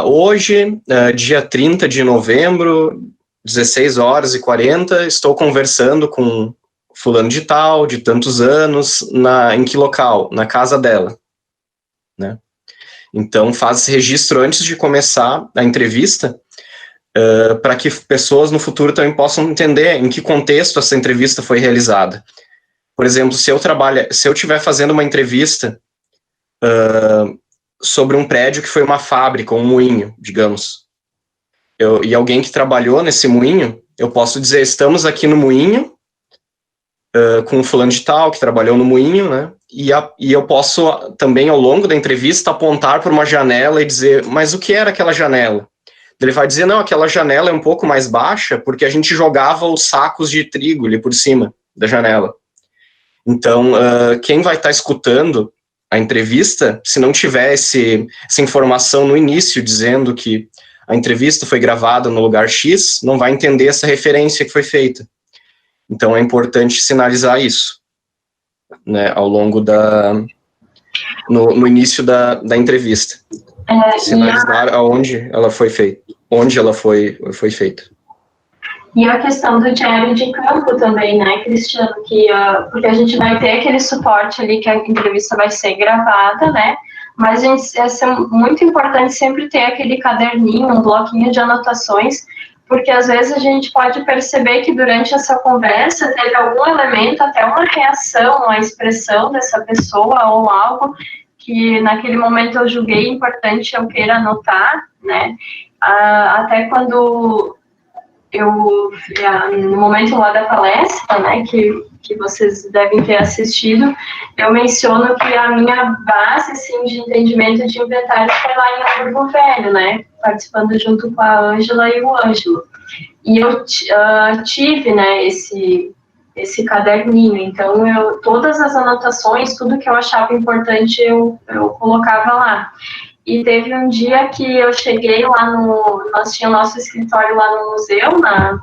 Hoje, dia 30 de novembro, 16h40, estou conversando com fulano de tal, de tantos anos, em que local? Na casa dela, né? Então, faz esse registro antes de começar a entrevista, para que pessoas no futuro também possam entender em que contexto essa entrevista foi realizada. Por exemplo, se eu estiver fazendo uma entrevista sobre um prédio que foi uma fábrica, um moinho, digamos, e alguém que trabalhou nesse moinho, eu posso dizer, estamos aqui no moinho, com um fulano de tal, que trabalhou no moinho, né? E eu posso também, ao longo da entrevista, apontar para uma janela e dizer, mas o que era aquela janela? Ele vai dizer, não, aquela janela é um pouco mais baixa porque a gente jogava os sacos de trigo ali por cima da janela. Então, quem vai estar escutando a entrevista, se não tiver essa informação no início dizendo que a entrevista foi gravada no lugar X, não vai entender essa referência que foi feita. Então, é importante sinalizar isso, né, ao longo no início da entrevista. Sinalizar aonde ela foi feita, onde ela foi feita. E a questão do diário de campo também, né, Cristiano? Porque a gente vai ter aquele suporte ali que a entrevista vai ser gravada, né? Mas é muito importante sempre ter aquele caderninho, um bloquinho de anotações, porque às vezes a gente pode perceber que durante essa conversa teve algum elemento, até uma reação, uma expressão dessa pessoa ou algo que naquele momento eu julguei importante eu queira anotar, né? Até quando no momento lá da palestra, né, que vocês devem ter assistido, eu menciono que a minha base, assim, de entendimento de inventário foi lá em Hamburgo Velho, né, participando junto com a Ângela e o Ângelo. E eu tive, né, esse caderninho, então todas as anotações, tudo que eu achava importante, eu colocava lá. E teve um dia que eu cheguei lá nós tínhamos nosso escritório lá no museu, na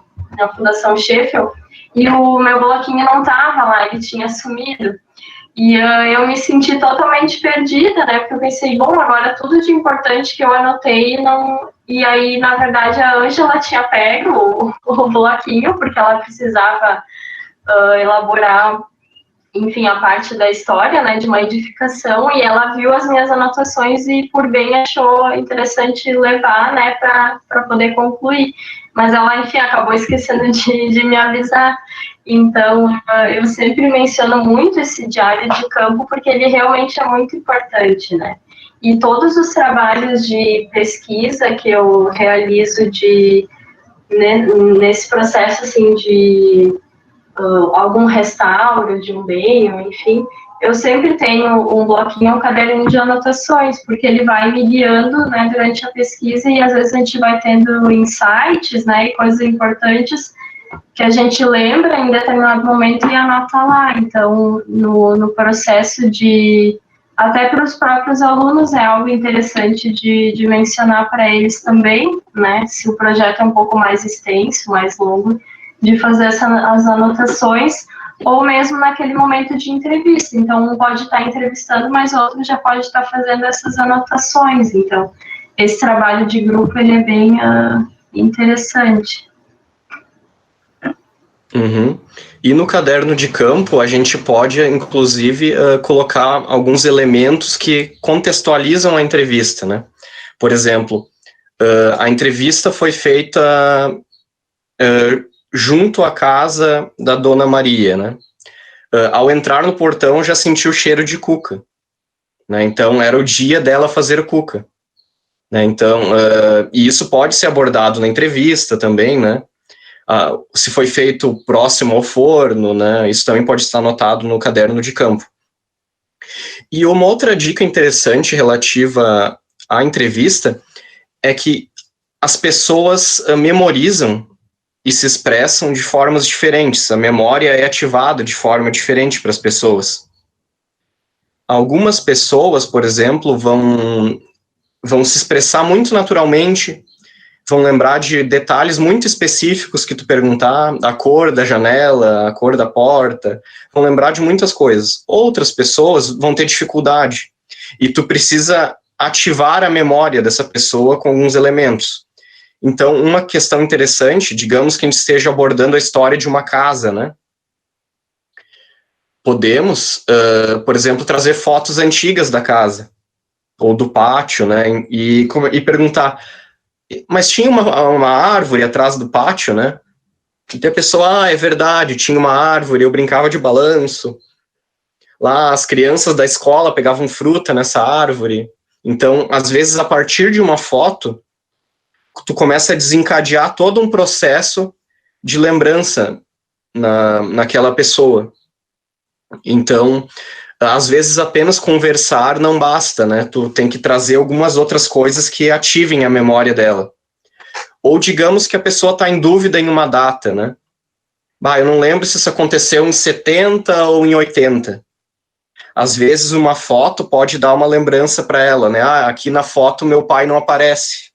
Fundação Sheffield, e o meu bloquinho não estava lá, ele tinha sumido. E eu me senti totalmente perdida, né, porque eu pensei, bom, agora tudo de importante que eu anotei, não... E aí, na verdade, a Ângela tinha pego o bloquinho, porque ela precisava elaborar, enfim, a parte da história, né, de uma edificação, e ela viu as minhas anotações e, por bem, achou interessante levar, né, para poder concluir. Mas ela, enfim, acabou esquecendo de me avisar. Então, eu sempre menciono muito esse diário de campo, porque ele realmente é muito importante, né. E todos os trabalhos de pesquisa que eu realizo nesse processo, assim, de algum restauro de um bem, enfim, eu sempre tenho um bloquinho, um caderninho de anotações, porque ele vai me guiando, né, durante a pesquisa, e às vezes a gente vai tendo insights, né, e coisas importantes que a gente lembra em determinado momento e anota lá. Então, no processo até para os próprios alunos é algo interessante de mencionar para eles também, né, se o projeto é um pouco mais extenso, mais longo, de fazer as anotações, ou mesmo naquele momento de entrevista. Então, um pode estar entrevistando, mas outro já pode estar fazendo essas anotações. Então, esse trabalho de grupo, ele é bem interessante. Uhum. E no caderno de campo, a gente pode, inclusive, colocar alguns elementos que contextualizam a entrevista, né? Por exemplo, a entrevista foi feita junto à casa da Dona Maria, né? Ao entrar no portão, já senti o cheiro de cuca, né? Então, era o dia dela fazer cuca, né? Então, e isso pode ser abordado na entrevista também, né? Se foi feito próximo ao forno, né? Isso também pode estar anotado no caderno de campo. E uma outra dica interessante relativa à entrevista é que as pessoas memorizam e se expressam de formas diferentes. A memória é ativada de forma diferente para as pessoas. Algumas pessoas, por exemplo, vão se expressar muito naturalmente, vão lembrar de detalhes muito específicos que tu perguntar, a cor da janela, a cor da porta, vão lembrar de muitas coisas. Outras pessoas vão ter dificuldade, e tu precisa ativar a memória dessa pessoa com alguns elementos. Então, uma questão interessante, digamos que a gente esteja abordando a história de uma casa, né? Podemos, por exemplo, trazer fotos antigas da casa, ou do pátio, né? E perguntar, mas tinha uma árvore atrás do pátio, né? E a pessoa, é verdade, tinha uma árvore, eu brincava de balanço. Lá as crianças da escola pegavam fruta nessa árvore. Então, às vezes, a partir de uma foto, tu começa a desencadear todo um processo de lembrança naquela pessoa. Então, às vezes apenas conversar não basta, né? Tu tem que trazer algumas outras coisas que ativem a memória dela. Ou digamos que a pessoa está em dúvida em uma data, né? Eu não lembro se isso aconteceu em 70 ou em 80. Às vezes uma foto pode dar uma lembrança para ela, né? Aqui na foto meu pai não aparece.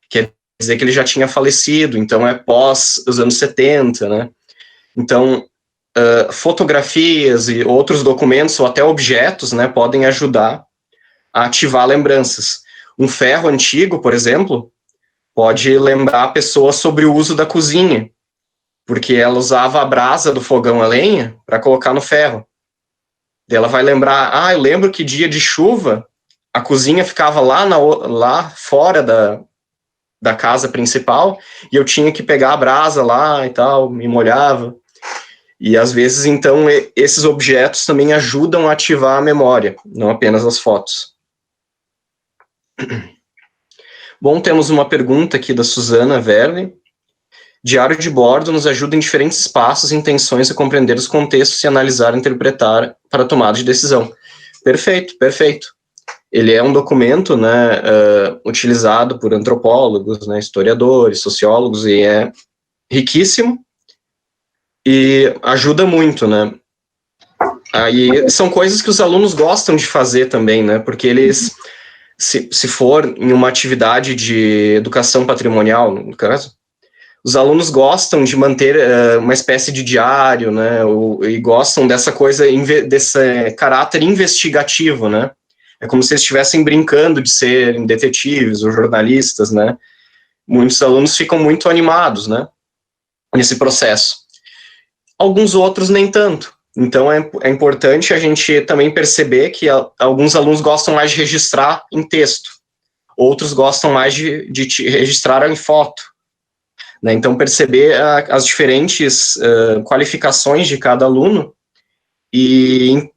Quer dizer que ele já tinha falecido, então é pós os anos 70, né? Então, fotografias e outros documentos ou até objetos, né, podem ajudar a ativar lembranças. Um ferro antigo, por exemplo, pode lembrar a pessoa sobre o uso da cozinha, porque ela usava a brasa do fogão a lenha para colocar no ferro. Ela vai lembrar, eu lembro que dia de chuva a cozinha ficava lá fora da casa principal e eu tinha que pegar a brasa lá e tal, me molhava. E, às vezes, então, esses objetos também ajudam a ativar a memória, não apenas as fotos. Bom, temos uma pergunta aqui da Suzana Verle. Diário de bordo nos ajuda em diferentes passos e intenções a compreender os contextos e analisar e interpretar para a tomada de decisão. Perfeito, perfeito. Ele é um documento, né, utilizado por antropólogos, né, historiadores, sociólogos, e é riquíssimo. E ajuda muito, né? Aí são coisas que os alunos gostam de fazer também, né? Porque eles, se for em uma atividade de educação patrimonial, no caso, os alunos gostam de manter uma espécie de diário, né? E gostam dessa coisa, desse caráter investigativo, né? É como se eles estivessem brincando de serem detetives ou jornalistas, né? Muitos alunos ficam muito animados, né? Nesse processo. Alguns outros nem tanto. Então, é importante a gente também perceber que alguns alunos gostam mais de registrar em texto, outros gostam mais de registrar em foto. Né? Então, perceber as diferentes qualificações de cada aluno e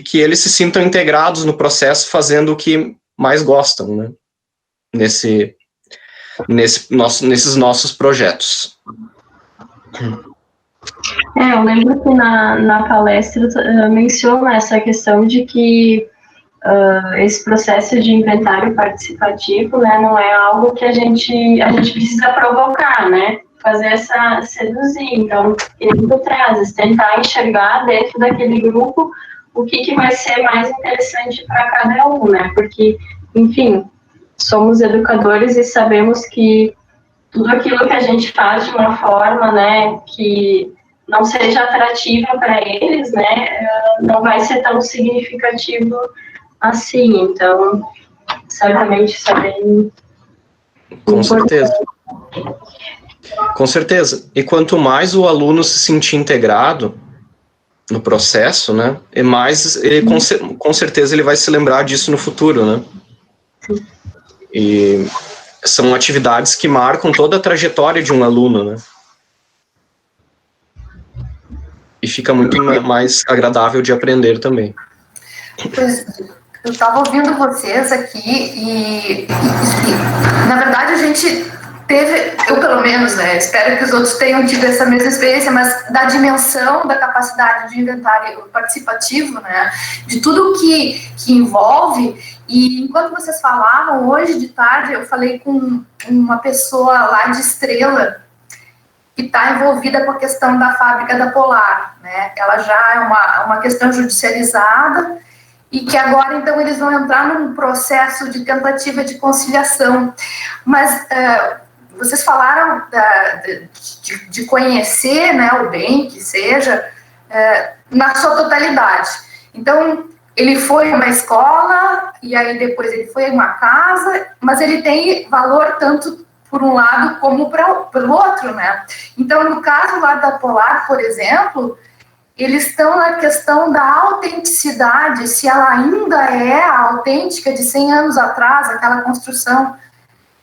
que eles se sintam integrados no processo, fazendo o que mais gostam, né? Nesses nossos projetos. Eu lembro que na palestra menciona essa questão de que esse processo de inventário participativo, né, não é algo que a gente precisa provocar, né, seduzir. Então, ele traz, tentar enxergar dentro daquele grupo o que vai ser mais interessante para cada um, né, porque, enfim, somos educadores e sabemos que tudo aquilo que a gente faz de uma forma, né, que não seja atrativa para eles, né, não vai ser tão significativo assim. Então, certamente isso é bem Com certeza. Com certeza. E quanto mais o aluno se sentir integrado no processo, né, e mais ele, com certeza ele vai se lembrar disso no futuro, né? E são atividades que marcam toda a trajetória de um aluno, né? E fica muito mais agradável de aprender também. Pois, eu estava ouvindo vocês aqui e, na verdade, a gente teve, eu pelo menos, né, espero que os outros tenham tido essa mesma experiência, mas da dimensão da capacidade de inventário participativo, né, de tudo que envolve. E enquanto vocês falavam, hoje de tarde, eu falei com uma pessoa lá de Estrela, que está envolvida com a questão da fábrica da Polar, né? Ela já é uma questão judicializada e que agora, então, eles vão entrar num processo de tentativa de conciliação. Mas vocês falaram de conhecer, né, o bem, que seja, na sua totalidade. Então, ele foi uma escola, e aí depois ele foi uma casa, mas ele tem valor tanto por um lado como pelo outro, né? Então, no caso lá da Polar, por exemplo, eles estão na questão da autenticidade, se ela ainda é autêntica de 100 anos atrás, aquela construção.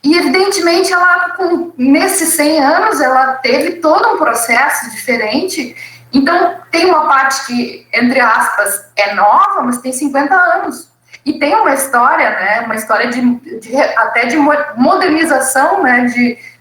E, evidentemente, ela, nesses 100 anos, ela teve todo um processo diferente. Então, tem uma parte que, entre aspas, é nova, mas tem 50 anos. E tem uma história, né, uma história até de modernização, né,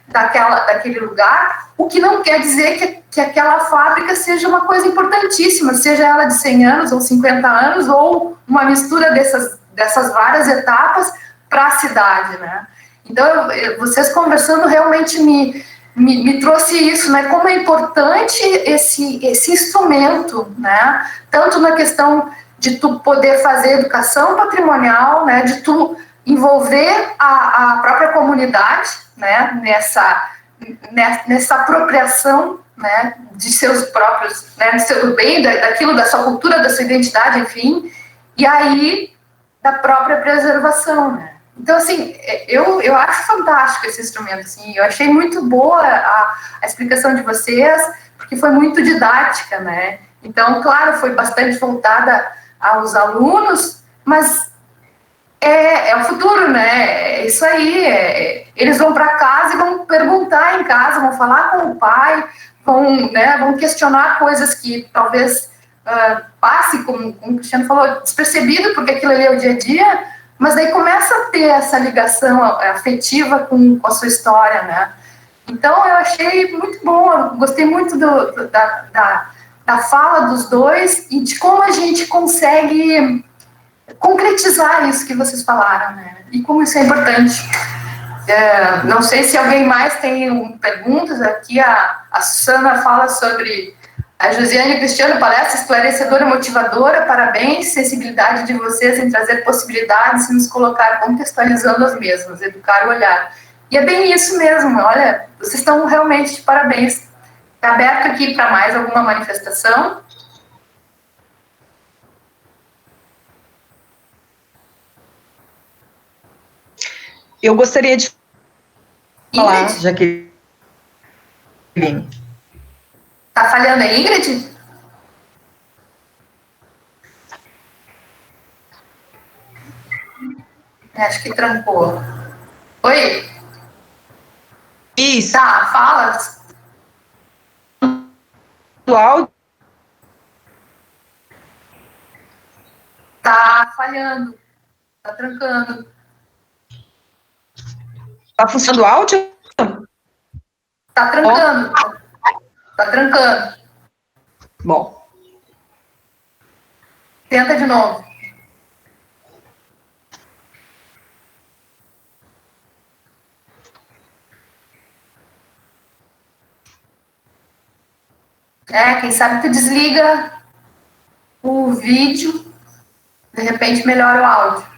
daquele lugar, o que não quer dizer que aquela fábrica seja uma coisa importantíssima, seja ela de 100 anos ou 50 anos, ou uma mistura dessas várias etapas para a cidade, né. Então, vocês conversando realmente me trouxe isso, né? Como é importante esse instrumento, né? Tanto na questão de tu poder fazer educação patrimonial, né? De tu envolver a própria comunidade, né? Nessa apropriação, né? De seus próprios, né? Do bem, daquilo, da sua cultura, da sua identidade, enfim. E aí, da própria preservação, né? Então, assim, eu acho fantástico esse instrumento, assim, eu achei muito boa a explicação de vocês, porque foi muito didática, né? Então, claro, foi bastante voltada aos alunos, mas é o futuro, né? É isso aí, eles vão para casa e vão perguntar em casa, vão falar com o pai, vão questionar coisas que talvez passe, como o Cristiano falou, despercebido, porque aquilo ali é o dia a dia, mas daí começa a ter essa ligação afetiva com a sua história, né? Então, eu achei muito bom, gostei muito da fala dos dois e de como a gente consegue concretizar isso que vocês falaram, né? E como isso é importante. Não sei se alguém mais tem perguntas aqui, a Susana fala sobre... A Josiane e Cristiano, palestra esclarecedora, motivadora, parabéns, sensibilidade de vocês em trazer possibilidades e nos colocar contextualizando as mesmas, educar o olhar. E é bem isso mesmo, olha, vocês estão realmente de parabéns. Está aberto aqui para mais alguma manifestação? Eu gostaria de falar, Ingrid? Jaqueline. Está falhando a Ingrid? Acho que trancou. Oi? Isso. Tá, fala. Do áudio. Tá falhando. Tá trancando. Tá funcionando o áudio? Tá trancando. Tá trancando. Bom. Tenta de novo. Quem sabe tu desliga o vídeo, de repente melhora o áudio.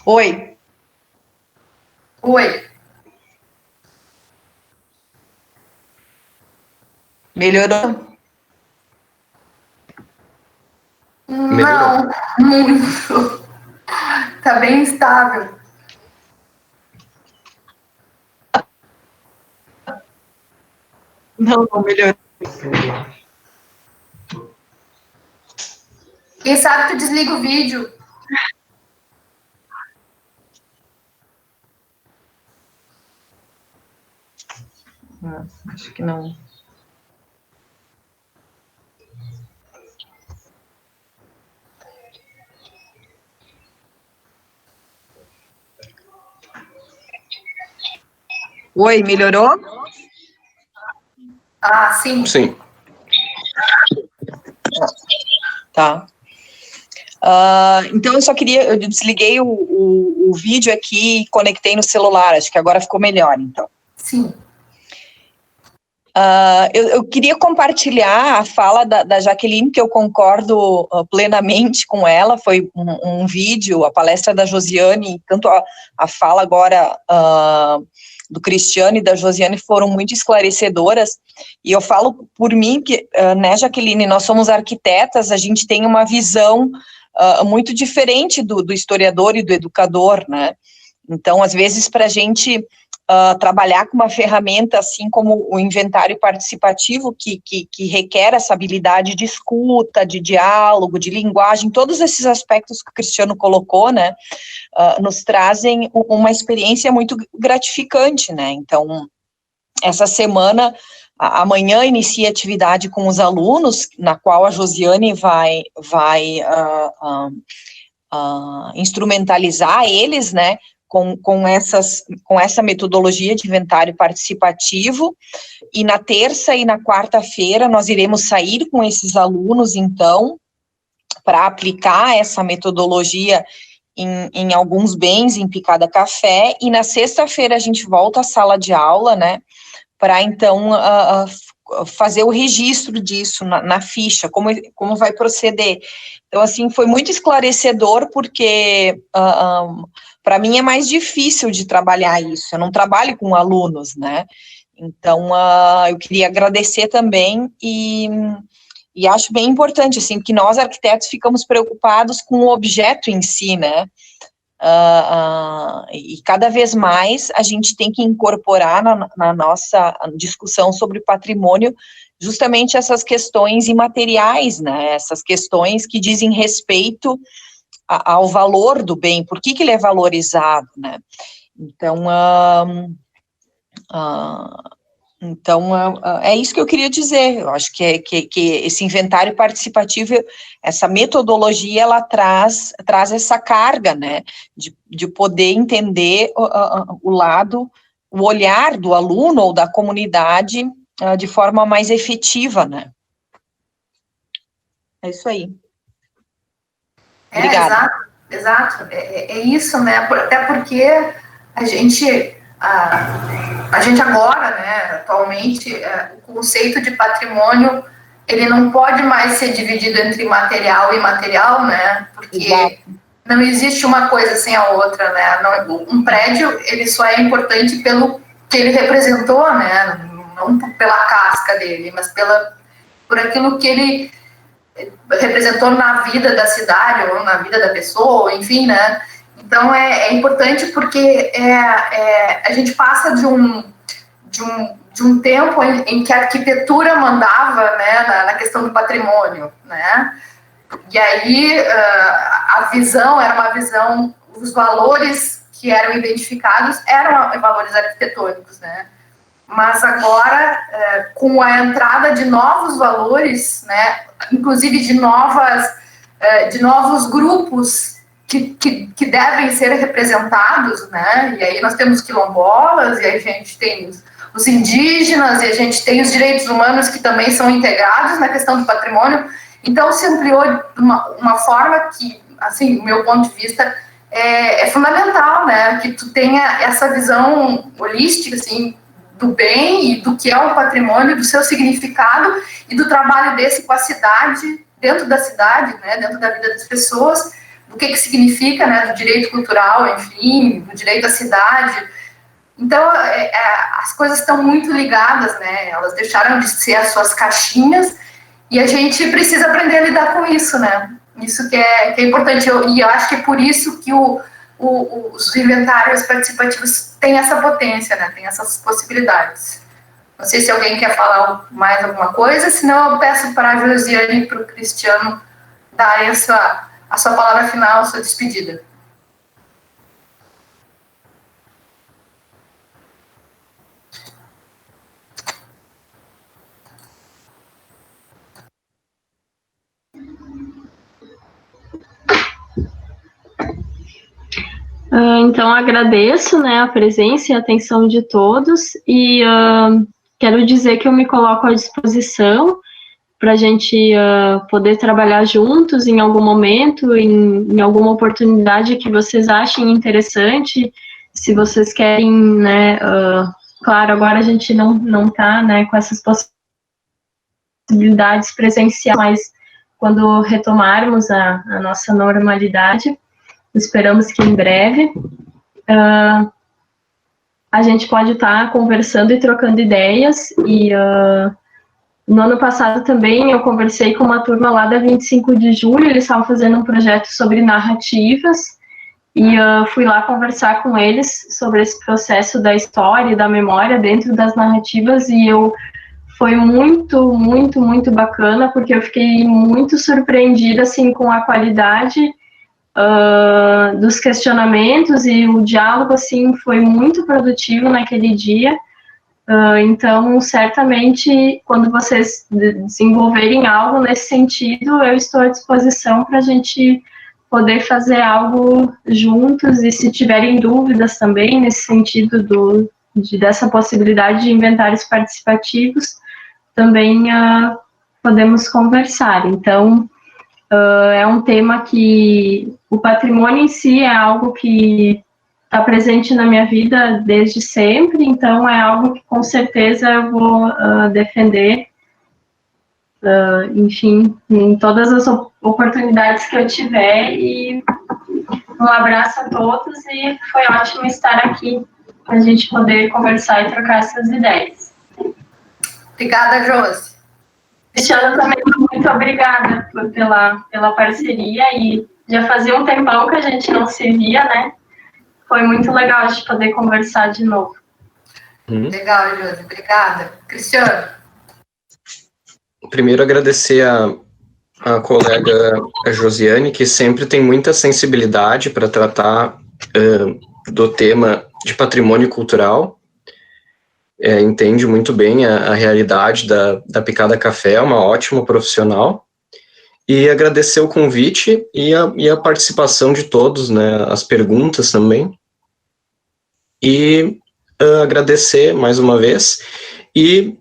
Oi. Oi. Melhorou? Não, muito. Tá bem estável. Não, melhorou. Quem sabe tu desliga o vídeo. Acho que não. Oi, melhorou? Ah, sim. Sim. Tá. Então, eu desliguei o vídeo aqui e conectei no celular, acho que agora ficou melhor, então. Sim. Eu queria compartilhar a fala da Jaqueline, que eu concordo plenamente com ela. Foi um vídeo, a palestra da Josiane, tanto a fala agora do Cristiano e da Josiane foram muito esclarecedoras, e eu falo por mim que, né, Jaqueline, nós somos arquitetas, a gente tem uma visão muito diferente do historiador e do educador, né? Então, às vezes, para a gente trabalhar com uma ferramenta assim como o inventário participativo, que requer essa habilidade de escuta, de diálogo, de linguagem, todos esses aspectos que o Cristiano colocou, né, nos trazem uma experiência muito gratificante, né? Então, essa semana, amanhã inicia atividade com os alunos, na qual a Josiane vai instrumentalizar eles, né, com essa metodologia de inventário participativo, e na terça e na quarta-feira nós iremos sair com esses alunos, então, para aplicar essa metodologia em alguns bens em Picada Café, e na sexta-feira a gente volta à sala de aula, né, para então fazer o registro disso na ficha, como vai proceder. Então, assim, foi muito esclarecedor, porque para mim é mais difícil de trabalhar isso, eu não trabalho com alunos, né, então eu queria agradecer também, e acho bem importante, assim, porque nós arquitetos ficamos preocupados com o objeto em si, né, e cada vez mais a gente tem que incorporar na nossa discussão sobre patrimônio justamente essas questões imateriais, né, essas questões que dizem respeito ao valor do bem, por que ele é valorizado, né. Então, é isso que eu queria dizer. Eu acho que esse inventário participativo, essa metodologia, ela traz essa carga, né, de poder entender o olhar do aluno ou da comunidade de forma mais efetiva, né. É isso aí. Obrigada. Exato. É isso, né, até porque a gente agora, né, atualmente, o conceito de patrimônio, ele não pode mais ser dividido entre material e imaterial, né, porque Exato. Não existe uma coisa sem a outra, né, um prédio, ele só é importante pelo que ele representou, né, não pela casca dele, mas por aquilo que ele representou na vida da cidade, ou na vida da pessoa, enfim, né. Então, é importante porque a gente passa de um tempo em que a arquitetura mandava, né, na questão do patrimônio, né, e aí a visão era uma visão, os valores que eram identificados eram valores arquitetônicos, né, mas agora, com a entrada de novos valores, né, inclusive de novos grupos que devem ser representados, né, e aí nós temos quilombolas, e aí a gente tem os indígenas, e a gente tem os direitos humanos que também são integrados na questão do patrimônio. Então se ampliou de uma forma que, assim, do meu ponto de vista, é fundamental, né, que tu tenha essa visão holística, assim, do bem e do que é o patrimônio, do seu significado e do trabalho desse com a cidade, dentro da cidade, né, dentro da vida das pessoas, do que significa, né, do direito cultural, enfim, do direito à cidade. Então, as coisas estão muito ligadas, né, elas deixaram de ser as suas caixinhas, e a gente precisa aprender a lidar com isso, né, isso que é importante, e eu acho que é por isso que os inventários participativos têm essa potência, né, têm essas possibilidades. Não sei se alguém quer falar mais alguma coisa, senão eu peço para a Josiane e para o Cristiano darem a sua palavra final, a sua despedida. Então, agradeço, né, a presença e a atenção de todos, e quero dizer que eu me coloco à disposição para a gente poder trabalhar juntos em algum momento, em alguma oportunidade que vocês achem interessante. Se vocês querem, né, claro, agora a gente não está, né, com essas possibilidades presenciais, mas quando retomarmos a nossa normalidade, esperamos que em breve, a gente pode estar conversando e trocando ideias. E no ano passado também eu conversei com uma turma lá da 25 de julho, eles estavam fazendo um projeto sobre narrativas, e fui lá conversar com eles sobre esse processo da história e da memória dentro das narrativas, e foi muito, muito, muito bacana, porque eu fiquei muito surpreendida, assim, com a qualidade dos questionamentos, e o diálogo, assim, foi muito produtivo naquele dia. Então, certamente, quando vocês desenvolverem algo nesse sentido, eu estou à disposição para a gente poder fazer algo juntos, e se tiverem dúvidas também nesse sentido dessa possibilidade de inventários participativos, também podemos conversar. Então, é um tema que o patrimônio em si é algo que está presente na minha vida desde sempre, então é algo que com certeza eu vou defender, enfim, em todas as oportunidades que eu tiver. E um abraço a todos, e foi ótimo estar aqui para a gente poder conversar e trocar essas ideias. Obrigada, Josi. Cristiano, também muito obrigada pela parceria, e já fazia um tempão que a gente não se via, né? Foi muito legal de poder conversar de novo. Legal, Josi. Obrigada. Cristiano. Primeiro, agradecer a colega a Josiane, que sempre tem muita sensibilidade para tratar do tema de patrimônio cultural. Entende muito bem a realidade da Picada Café, é uma ótima profissional. E agradecer o convite e a participação de todos, né, as perguntas também. E agradecer mais uma vez e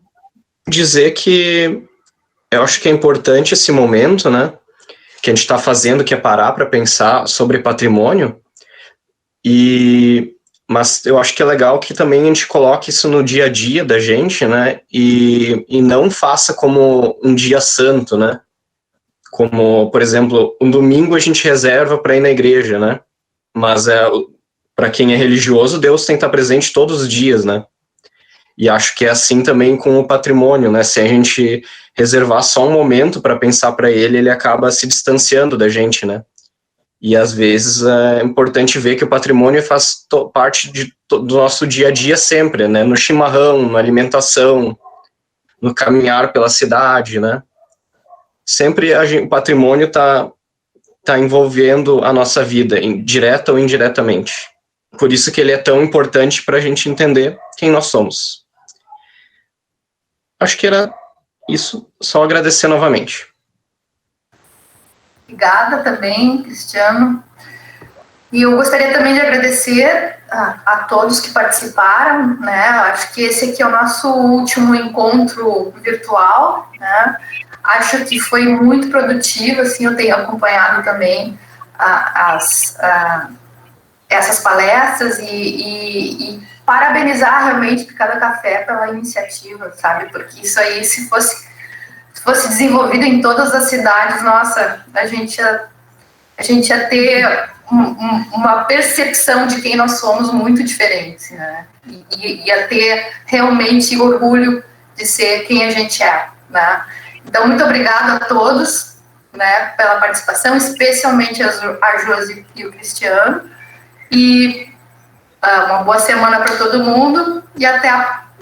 dizer que eu acho que é importante esse momento, né, que a gente está fazendo, que é parar para pensar sobre patrimônio, mas eu acho que é legal que também a gente coloque isso no dia a dia da gente, né, e não faça como um dia santo, né, como, por exemplo, um domingo a gente reserva para ir na igreja, né, mas para quem é religioso, Deus tem que estar presente todos os dias, né, e acho que é assim também com o patrimônio, né, se a gente reservar só um momento para pensar para ele acaba se distanciando da gente, né, e às vezes é importante ver que o patrimônio faz parte do nosso dia a dia sempre, né, no chimarrão, na alimentação, no caminhar pela cidade, né, sempre o patrimônio está envolvendo a nossa vida, direta ou indiretamente. Por isso que ele é tão importante para a gente entender quem nós somos. Acho que era isso, só agradecer novamente. Obrigada também, Cristiano. E eu gostaria também de agradecer a todos que participaram, né? Acho que esse aqui é o nosso último encontro virtual, né? Acho que foi muito produtivo, assim, eu tenho acompanhado também essas palestras e parabenizar realmente Picada Café pela iniciativa, sabe? Porque isso aí, se fosse desenvolvido em todas as cidades, nossa, a gente ia ter uma percepção de quem nós somos muito diferente, né? E ia ter realmente orgulho de ser quem a gente é, né? Então, muito obrigada a todos, né, pela participação, especialmente a Josi e o Cristiano. E uma boa semana para todo mundo e até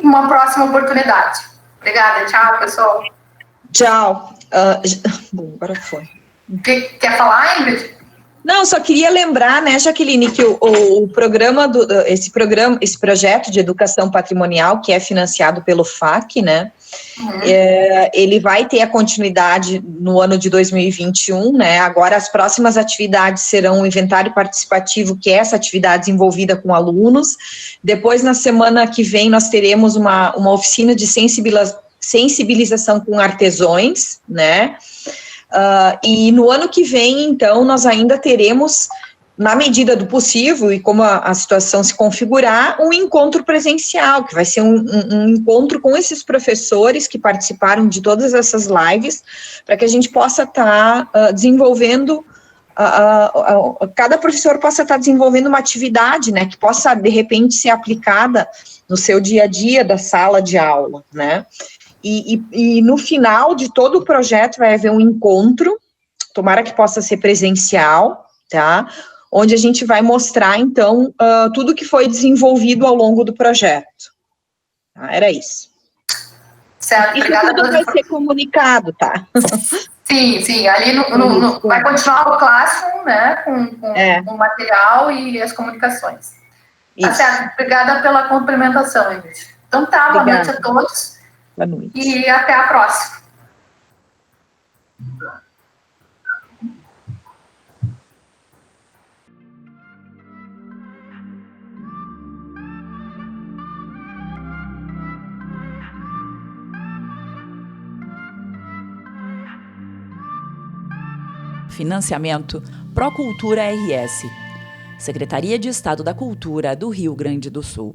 uma próxima oportunidade. Obrigada, tchau, pessoal. Tchau. Bom, agora foi. Quer falar, Ingrid? Não, só queria lembrar, né, Jaqueline, que o programa, esse projeto de educação patrimonial, que é financiado pelo FAC, né, ele vai ter a continuidade no ano de 2021, né, agora as próximas atividades serão o inventário participativo, que é essa atividade desenvolvida com sensibilização com artesões, né? E no ano que vem, então, nós ainda teremos, na medida do possível e como a situação se configurar, um encontro presencial, que vai ser um encontro com esses professores que participaram de todas essas lives, para que a gente possa estar desenvolvendo, cada professor possa estar desenvolvendo uma atividade, né, que possa, de repente, ser aplicada no seu dia a dia da sala de aula, né. E no final de todo o projeto vai haver um encontro, tomara que possa ser presencial, tá? Onde a gente vai mostrar, então, tudo que foi desenvolvido ao longo do projeto. Era isso. Certo, isso obrigada. Tudo vai ser comunicado, tá? Sim, ali vai continuar o Classroom, né, com o material e as comunicações. Isso. Tá certo, obrigada pela complementação, Ingrid. Então tá, boa noite a todos. Boa noite. E até a próxima. Financiamento Procultura RS, Secretaria de Estado da Cultura do Rio Grande do Sul.